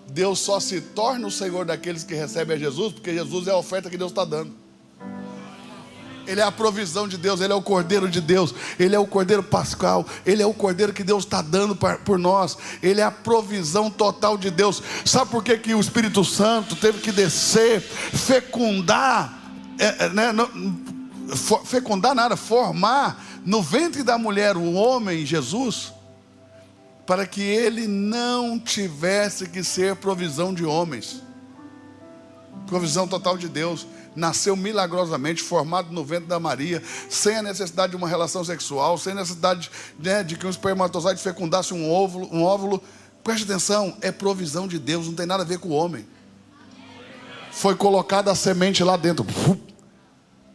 Deus só se torna o Senhor daqueles que recebem a Jesus, porque Jesus é a oferta que Deus está dando. Ele é a provisão de Deus, Ele é o Cordeiro de Deus, Ele é o Cordeiro Pascal, Ele é o Cordeiro que Deus está dando por nós, Ele é a provisão total de Deus. Sabe por que o Espírito Santo teve que descer, fecundar, formar no ventre da mulher o homem Jesus? Para que ele não tivesse que ser provisão de homens. Provisão total de Deus. Nasceu milagrosamente, formado no ventre da Maria, sem a necessidade de uma relação sexual, sem a necessidade de que um espermatozoide fecundasse um óvulo. Preste atenção, é provisão de Deus, não tem nada a ver com o homem. Foi colocada a semente lá dentro.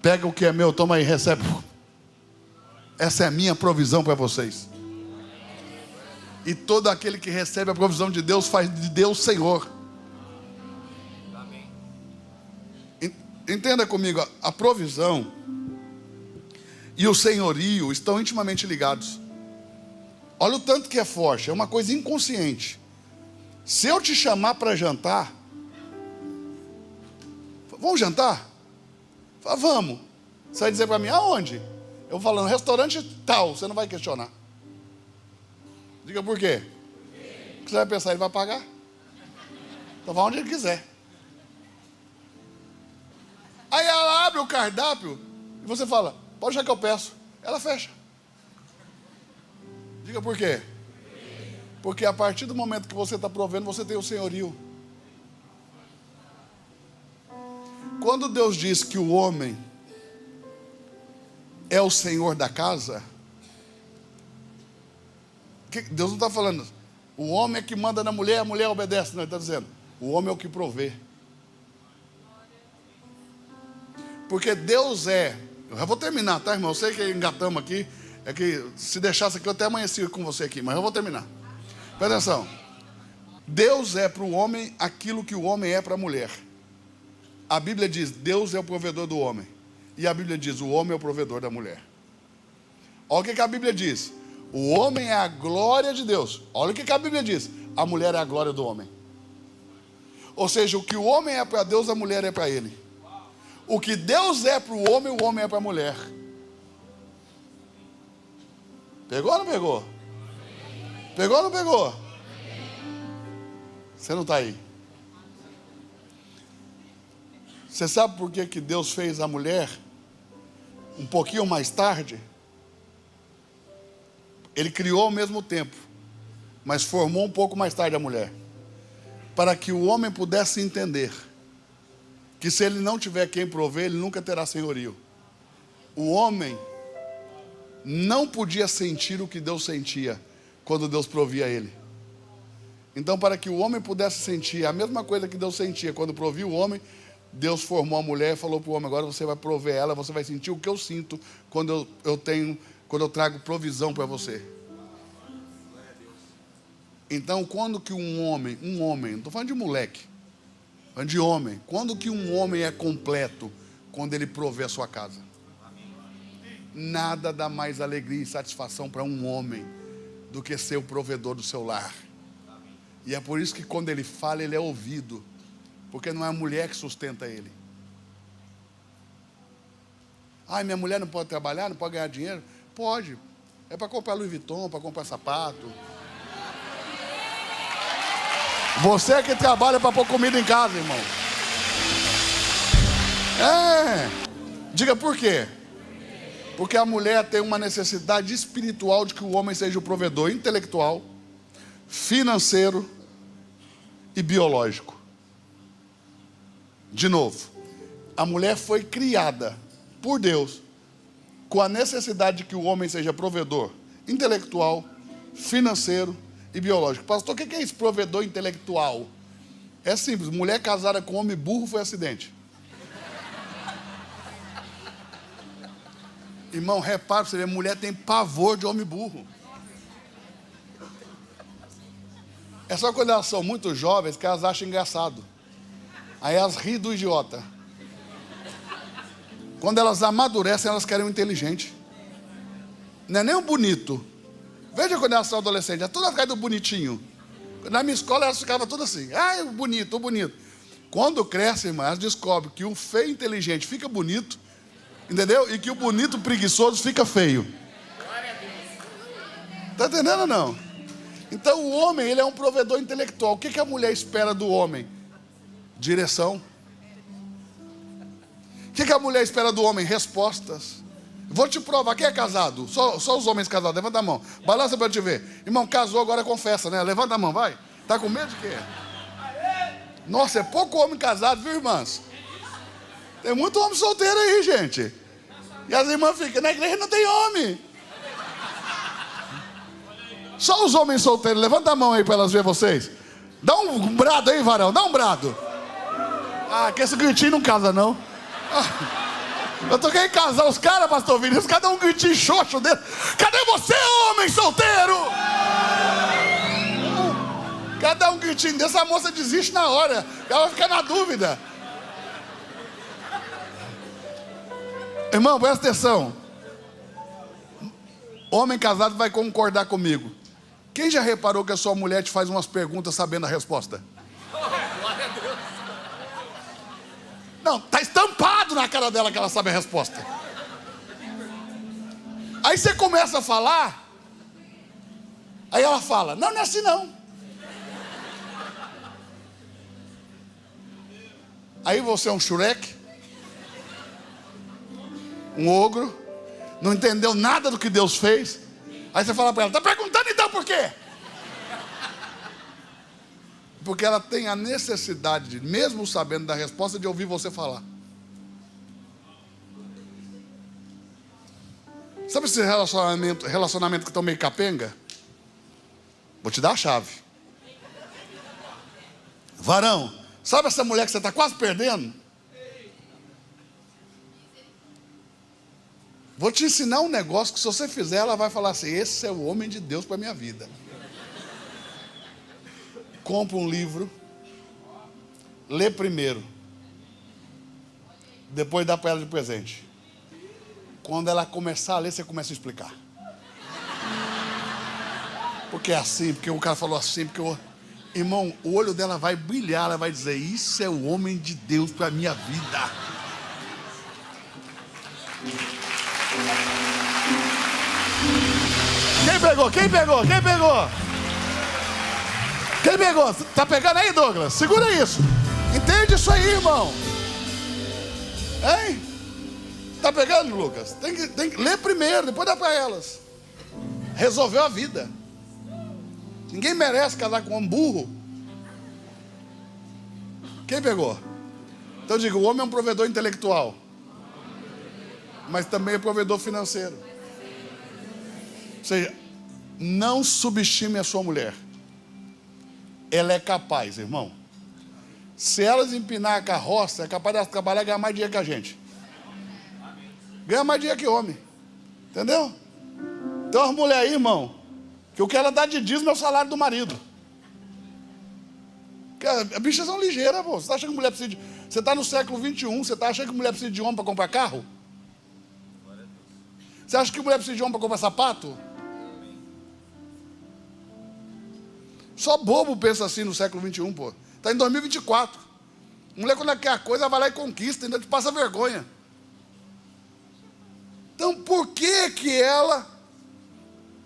Pega o que é meu, toma aí, recebe. Essa é a minha provisão para vocês. E todo aquele que recebe a provisão de Deus faz de Deus Senhor. Amém. Entenda comigo, a provisão e o senhorio estão intimamente ligados. Olha o tanto que é forte, é uma coisa inconsciente. Se eu te chamar para jantar, vamos jantar? Fala, vamos. Você vai dizer para mim, aonde? Eu vou falar, no restaurante tal, você não vai questionar. Diga por quê? Porque você vai pensar, ele vai pagar? Então vai onde ele quiser. Aí ela abre o cardápio e você fala, pode deixar que eu peço. Ela fecha. Diga por quê? Porque a partir do momento que você está provendo, você tem o senhorio. Quando Deus diz que o homem é o senhor da casa, Deus não está falando, o homem é que manda na mulher, a mulher obedece. Não, Ele está dizendo, o homem é o que provê. Porque Deus é, eu já vou terminar, tá, irmão? Eu sei que engatamos aqui, é que se deixasse aqui, eu até amanheci com você aqui, mas eu vou terminar. Presta atenção. Deus é para o homem aquilo que o homem é para a mulher. A Bíblia diz, Deus é o provedor do homem. E a Bíblia diz, o homem é o provedor da mulher. Olha o que a Bíblia diz. O homem é a glória de Deus. Olha o que a Bíblia diz. A mulher é a glória do homem. Ou seja, o que o homem é para Deus, a mulher é para ele. O que Deus é para o homem é para a mulher. Pegou ou não pegou? Pegou ou não pegou? Você não está aí. Você sabe por que Deus fez a mulher um pouquinho mais tarde? Ele criou ao mesmo tempo, mas formou um pouco mais tarde a mulher, para que o homem pudesse entender que se ele não tiver quem prover, ele nunca terá senhorio. O homem não podia sentir o que Deus sentia quando Deus provia ele. Então, para que o homem pudesse sentir a mesma coisa que Deus sentia quando provia o homem, Deus formou a mulher e falou para o homem, agora você vai prover ela, você vai sentir o que eu sinto quando eu trago provisão para você. Então, quando que um homem, não estou falando de moleque, falando de homem, quando que um homem é completo? Quando ele provê a sua casa. Nada dá mais alegria e satisfação para um homem do que ser o provedor do seu lar. E é por isso que quando ele fala, ele é ouvido, porque não é a mulher que sustenta ele. Ai, minha mulher não pode trabalhar, não pode ganhar dinheiro? Pode, é para comprar Louis Vuitton, para comprar sapato. Você que trabalha para pôr comida em casa, irmão. Diga por quê? Porque a mulher tem uma necessidade espiritual de que o homem seja o provedor intelectual, financeiro e biológico. De novo, a mulher foi criada por Deus com a necessidade de que o homem seja provedor intelectual, financeiro e biológico. Pastor, o que é esse provedor intelectual? É simples, mulher casada com homem burro foi acidente. Irmão, repara, você vê, mulher tem pavor de homem burro. É só quando elas são muito jovens que elas acham engraçado. Aí elas riem do idiota. Quando elas amadurecem, elas querem um inteligente. Não é nem um bonito. Veja quando elas são adolescentes, é tudo atrás do bonitinho. Na minha escola elas ficavam tudo assim. Ah, o bonito, o bonito. Quando crescem, irmã, elas descobrem que o feio inteligente fica bonito, entendeu? E que o bonito preguiçoso fica feio. Está entendendo ou não? Então o homem, ele é um provedor intelectual. O que a mulher espera do homem? Direção. O que a mulher espera do homem? Respostas. Vou te provar, quem é casado? Só os homens casados, levanta a mão. Balança para eu te ver. Irmão, casou, agora confessa, né? Levanta a mão, vai. Tá com medo de quê? Nossa, é pouco homem casado, viu, irmãs? Tem muito homem solteiro aí, gente. E as irmãs ficam, na igreja não tem homem. Só os homens solteiros, levanta a mão aí para elas verem vocês. Dá um brado aí, varão, dá um brado. Ah, que esse gritinho não casa, não. Eu tô querendo casar os caras, pastor Vinícius, cada um gritinho xoxo dele. Cadê você, homem solteiro? Cada um gritinho desse, a moça desiste na hora. Ela vai ficar na dúvida. Irmão, presta atenção. Homem casado vai concordar comigo. Quem já reparou que a sua mulher te faz umas perguntas sabendo a resposta? Glória a Deus. Não, tá estampado na cara dela que ela sabe a resposta. Aí você começa a falar, aí ela fala, não, não é assim não. Aí você é um Shrek, um ogro, não entendeu nada do que Deus fez. Aí você fala para ela, tá perguntando então por quê? Porque ela tem a necessidade, mesmo sabendo da resposta, de ouvir você falar. Sabe esse relacionamento que estão meio capenga? Vou te dar a chave. Varão, sabe essa mulher que você está quase perdendo? Vou te ensinar um negócio que se você fizer, ela vai falar assim, esse é o homem de Deus para a minha vida. Compra um livro, lê primeiro, depois dá para ela de presente. Quando ela começar a ler, você começa a explicar. Porque é assim, porque o cara falou assim, porque o irmão, o olho dela vai brilhar, ela vai dizer, isso é o homem de Deus para a minha vida. Quem pegou? Quem pegou? Quem pegou? Quem pegou? Tá pegando aí, Douglas? Segura isso. Entende isso aí, irmão? Hein? Tá pegando, Lucas? Tem que ler primeiro, depois dá para elas. Resolveu a vida. Ninguém merece casar com um burro. Quem pegou? Então eu digo, o homem é um provedor intelectual, mas também é provedor financeiro. Ou seja, não subestime a sua mulher. Ela é capaz, irmão. Se elas empinar a carroça, é capaz de trabalhar e ganhar mais dinheiro que a gente. Ganha mais dinheiro que homem. Entendeu? Então as mulheres aí, irmão, que o que ela dá de dízimo é o salário do marido. As bichas são ligeiras, pô. Você está achando que mulher precisa de... Você está no século 21, você está achando que mulher precisa de homem para comprar carro? Você acha que mulher precisa de homem para comprar sapato? Só bobo pensa assim no século 21, pô. Está em 2024. Mulher, quando ela quer a coisa, ela vai lá e conquista, ainda te passa vergonha. Então, por que ela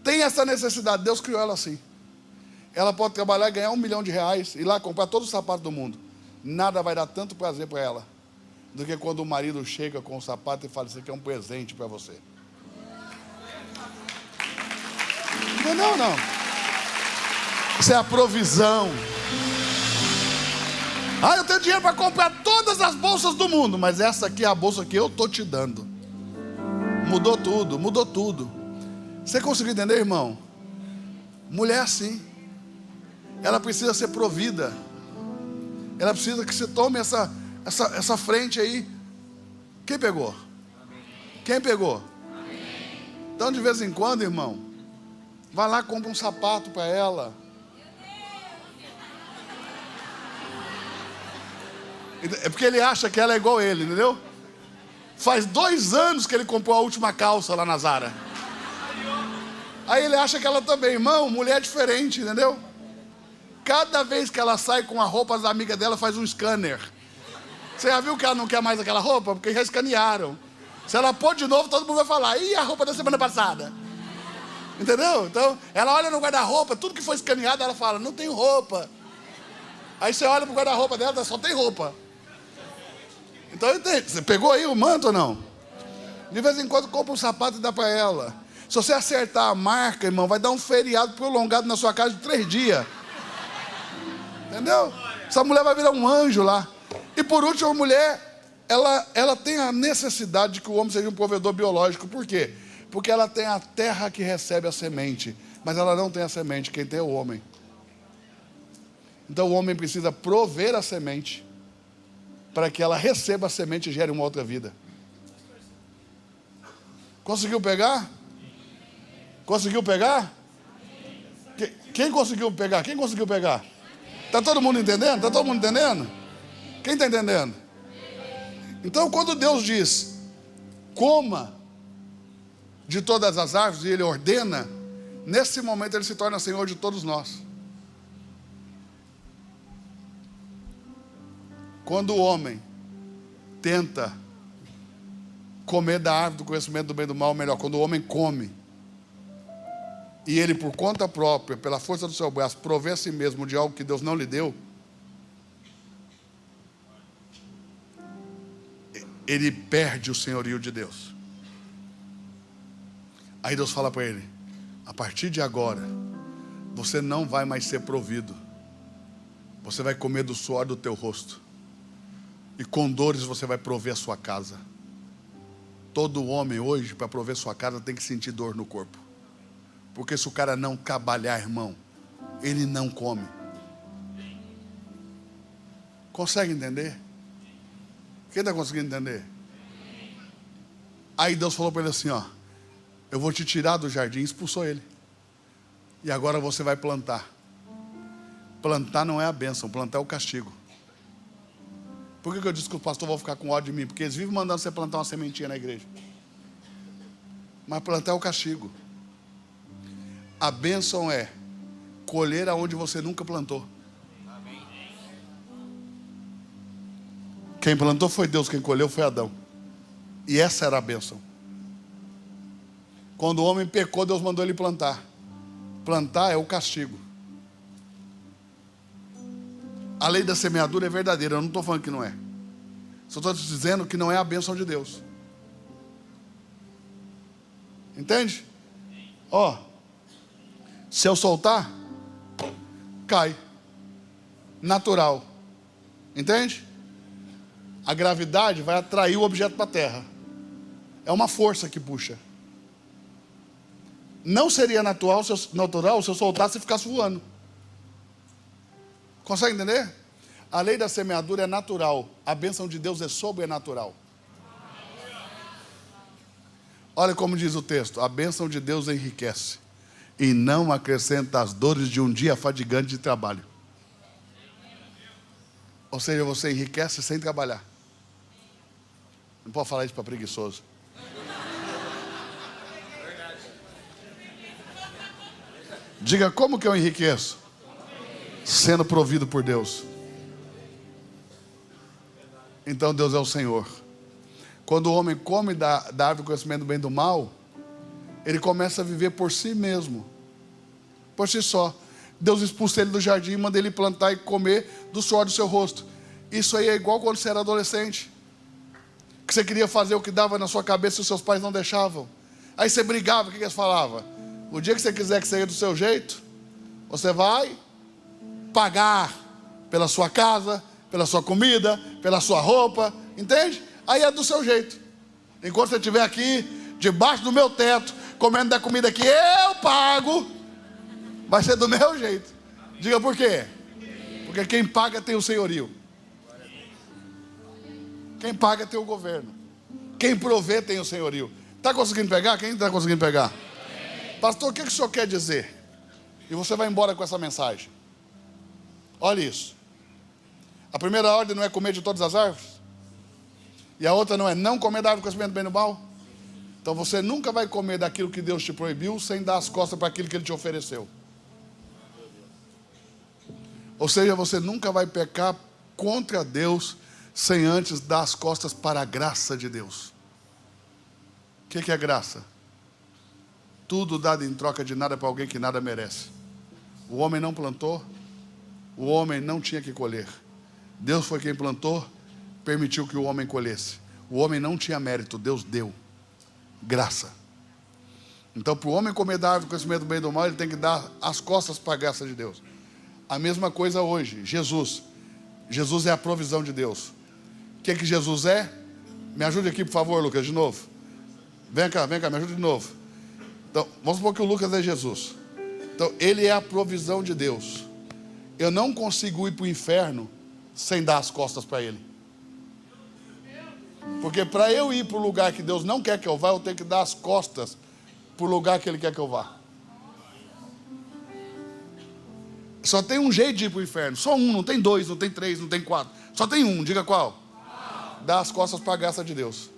tem essa necessidade? Deus criou ela assim. Ela pode trabalhar e ganhar R$1 milhão, ir lá comprar todos os sapatos do mundo. Nada vai dar tanto prazer para ela do que quando o marido chega com o sapato e fala, isso aqui é um presente para você. Entendeu ou não? Isso é a provisão. Ah, eu tenho dinheiro para comprar todas as bolsas do mundo, mas essa aqui é a bolsa que eu estou te dando. Mudou tudo, mudou tudo. Você conseguiu entender, irmão? Mulher é assim. Ela precisa ser provida. Ela precisa que você tome essa frente aí. Quem pegou? Quem pegou? Então, de vez em quando, irmão, vai lá, compra um sapato para ela. É porque ele acha que ela é igual ele, entendeu? Faz 2 anos que ele comprou a última calça lá na Zara. Aí ele acha que ela também, irmão, mulher é diferente, entendeu? Cada vez que ela sai com a roupa, as amigas dela faz um scanner. Você já viu que ela não quer mais aquela roupa? Porque já escanearam. Se ela pôr de novo, todo mundo vai falar: ih, a roupa da semana passada. Entendeu? Então, ela olha no guarda-roupa, tudo que foi escaneado, ela fala: não tenho roupa. Aí você olha pro guarda-roupa dela, só tem roupa. Então, você pegou aí o manto ou não? De vez em quando compra um sapato e dá para ela. Se você acertar a marca, irmão, vai dar um feriado prolongado na sua casa de 3 dias. Entendeu? Essa mulher vai virar um anjo lá. E por último, a mulher, ela tem a necessidade de que o homem seja um provedor biológico. Por quê? Porque ela tem a terra que recebe a semente, mas ela não tem a semente, quem tem é o homem. Então o homem precisa prover a semente para que ela receba a semente e gere uma outra vida. Conseguiu pegar? Conseguiu pegar? Quem conseguiu pegar? Quem conseguiu pegar? Está todo mundo entendendo? Está todo mundo entendendo? Quem está entendendo? Então, quando Deus diz: coma de todas as árvores, e Ele ordena, nesse momento Ele se torna Senhor de todos nós. Quando o homem tenta comer da árvore do conhecimento do bem e do mal, melhor, quando o homem come, e ele por conta própria, pela força do seu braço, provê a si mesmo de algo que Deus não lhe deu, ele perde o senhorio de Deus. Aí Deus fala para ele: a partir de agora, você não vai mais ser provido, você vai comer do suor do teu rosto, e com dores você vai prover a sua casa. Todo homem hoje, para prover sua casa, tem que sentir dor no corpo. Porque se o cara não trabalhar, irmão, ele não come. Consegue entender? Quem está conseguindo entender? Aí Deus falou para ele assim: ó, eu vou te tirar do jardim. Expulsou ele. E agora você vai plantar. Plantar não é a bênção, plantar é o castigo. Por que eu disse que os pastores vão ficar com ódio de mim? Porque eles vivem mandando você plantar uma sementinha na igreja. Mas plantar é o castigo. A bênção é colher aonde você nunca plantou. Quem plantou foi Deus, quem colheu foi Adão. E essa era a bênção. Quando o homem pecou, Deus mandou ele plantar. Plantar é o castigo. A lei da semeadura é verdadeira, eu não estou falando que não é. Só estou dizendo que não é a bênção de Deus. Entende? Ó, se eu soltar, cai. Natural. Entende? A gravidade vai atrair o objeto para a terra. É uma força que puxa. Não seria natural se eu soltasse e ficasse voando. Consegue entender? A lei da semeadura é natural. A bênção de Deus é sobrenatural. Olha como diz o texto: a bênção de Deus enriquece e não acrescenta as dores de um dia fadigante de trabalho. Ou seja, você enriquece sem trabalhar. Não pode falar isso para preguiçoso. Diga: como que eu enriqueço? Sendo provido por Deus. Então Deus é o Senhor. Quando o homem come da árvore do conhecimento do bem e do mal, ele começa a viver por si mesmo, por si só. Deus expulsa ele do jardim e manda ele plantar e comer do suor do seu rosto. Isso aí é igual quando você era adolescente, que você queria fazer o que dava na sua cabeça e os seus pais não deixavam. Aí você brigava, o que eles falavam? O dia que você quiser que seja do seu jeito, você vai pagar pela sua casa, pela sua comida, pela sua roupa, entende? Aí é do seu jeito. Enquanto você estiver aqui, debaixo do meu teto, comendo da comida que eu pago, vai ser do meu jeito. Diga por quê? Porque quem paga tem o senhorio. Quem paga tem o governo. Quem provê tem o senhorio. Está conseguindo pegar? Quem está conseguindo pegar? Pastor, o que o senhor quer dizer? E você vai embora com essa mensagem. Olha isso. A primeira ordem não é comer de todas as árvores? E a outra não é não comer da árvore do conhecimento do bem e do mal? Então você nunca vai comer daquilo que Deus te proibiu sem dar as costas para aquilo que Ele te ofereceu. Ou seja, você nunca vai pecar contra Deus sem antes dar as costas para a graça de Deus. O que é graça? Tudo dado em troca de nada para alguém que nada merece. O homem não plantou, o homem não tinha que colher. Deus foi quem plantou, permitiu que o homem colhesse. O homem não tinha mérito, Deus deu. Graça. Então, para o homem comer da árvore do conhecimento do bem e do mal, ele tem que dar as costas para a graça de Deus. A mesma coisa hoje, Jesus. Jesus é a provisão de Deus. O que Jesus é? Me ajude aqui, por favor, Lucas, de novo. Vem cá, me ajude de novo. Então, vamos supor que o Lucas é Jesus. Então, ele é a provisão de Deus. Eu não consigo ir para o inferno sem dar as costas para Ele. Porque para eu ir para o lugar que Deus não quer que eu vá, eu tenho que dar as costas para o lugar que Ele quer que eu vá. Só tem um jeito de ir para o inferno. Só um, não tem dois, não tem três, não tem quatro. Só tem um, diga qual? Dar as costas para a graça de Deus.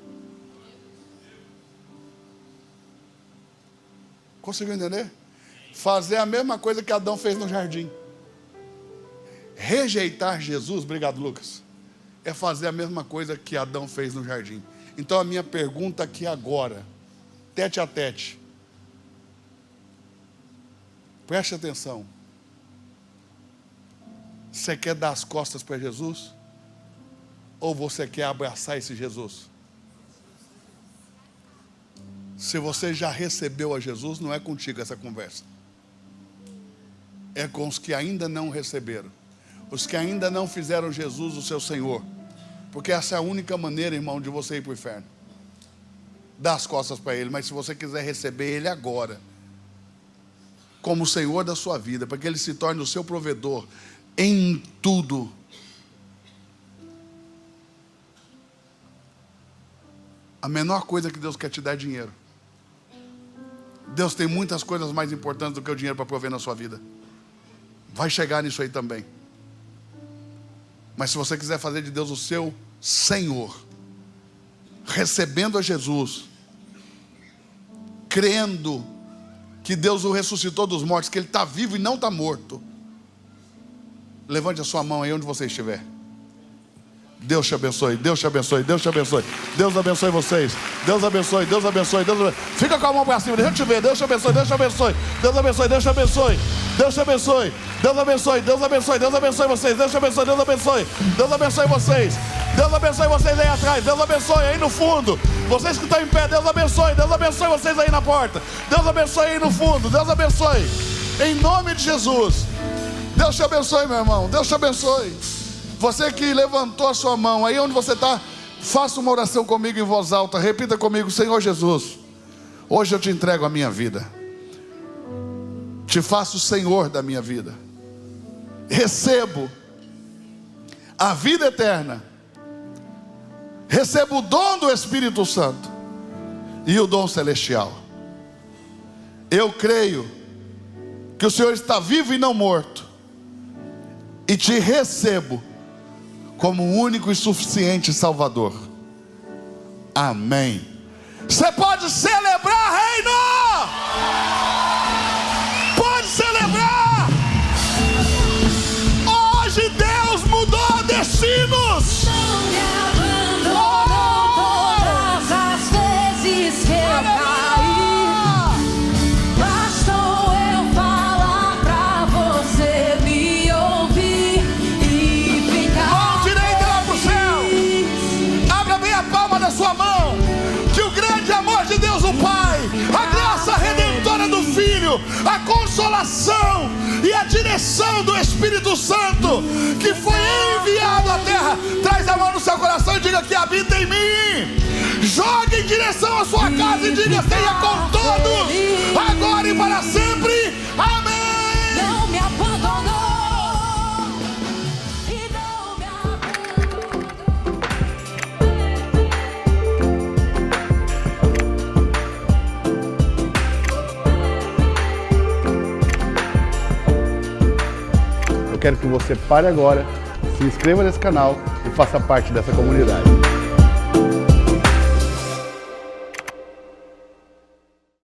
Conseguiu entender? Fazer a mesma coisa que Adão fez no jardim. Rejeitar Jesus, obrigado Lucas, é fazer a mesma coisa que Adão fez no jardim. Então a minha pergunta aqui agora, tete a tete, preste atenção. Você quer dar as costas para Jesus? Ou você quer abraçar esse Jesus? Se você já recebeu a Jesus, não é contigo essa conversa. É com os que ainda não receberam. Os que ainda não fizeram Jesus o seu Senhor. Porque essa é a única maneira, irmão, de você ir para o inferno. Dá as costas para Ele. Mas se você quiser receber Ele agora, como o Senhor da sua vida, para que Ele se torne o seu provedor em tudo. A menor coisa que Deus quer te dar é dinheiro. Deus tem muitas coisas mais importantes do que o dinheiro para prover na sua vida. Vai chegar nisso aí também. Mas se você quiser fazer de Deus o seu Senhor, recebendo a Jesus, crendo que Deus o ressuscitou dos mortos, que Ele está vivo e não está morto, levante a sua mão aí onde você estiver. Deus te abençoe, Deus te abençoe, Deus te abençoe. Deus abençoe vocês. Deus abençoe, Deus abençoe, Deus abençoe. Fica com a mão para cima, deixa eu te ver. Deus te abençoe, Deus te abençoe. Deus abençoe, Deus te abençoe. Deus te abençoe, Deus abençoe, Deus abençoe, Deus abençoe vocês. Deus te abençoe, Deus abençoe. Deus abençoe vocês. Deus abençoe vocês aí atrás. Deus abençoe aí no fundo. Vocês que estão em pé, Deus abençoe. Deus abençoe vocês aí na porta. Deus abençoe aí no fundo. Deus abençoe. Em nome de Jesus. Deus te abençoe, meu irmão. Deus te abençoe. Você que levantou a sua mão, aí onde você está, faça uma oração comigo em voz alta. Repita comigo: Senhor Jesus, hoje eu te entrego a minha vida. Te faço o Senhor da minha vida. Recebo a vida eterna. Recebo o dom do Espírito Santo e o dom celestial. Eu creio que o Senhor está vivo e não morto. E te recebo como o único e suficiente Salvador. Amém. Você pode celebrar, reino! Pode celebrar! Hoje Deus mudou destinos! Não me abandonou todas as vezes que eu caí. Bastou eu falar pra você me ouvir e ficar. Mão direita lá pro céu. Abra bem a palma da sua mão. Que o grande amor de Deus, o Pai, a consolação e a direção do Espírito Santo que foi enviado à terra. Traz a mão no seu coração e diga que habita em mim. Jogue em direção à sua casa e diga: seja com todos, agora e para sempre. Amém. Não me abandonou e não me Eu quero que você pare agora, se inscreva nesse canal e faça parte dessa comunidade.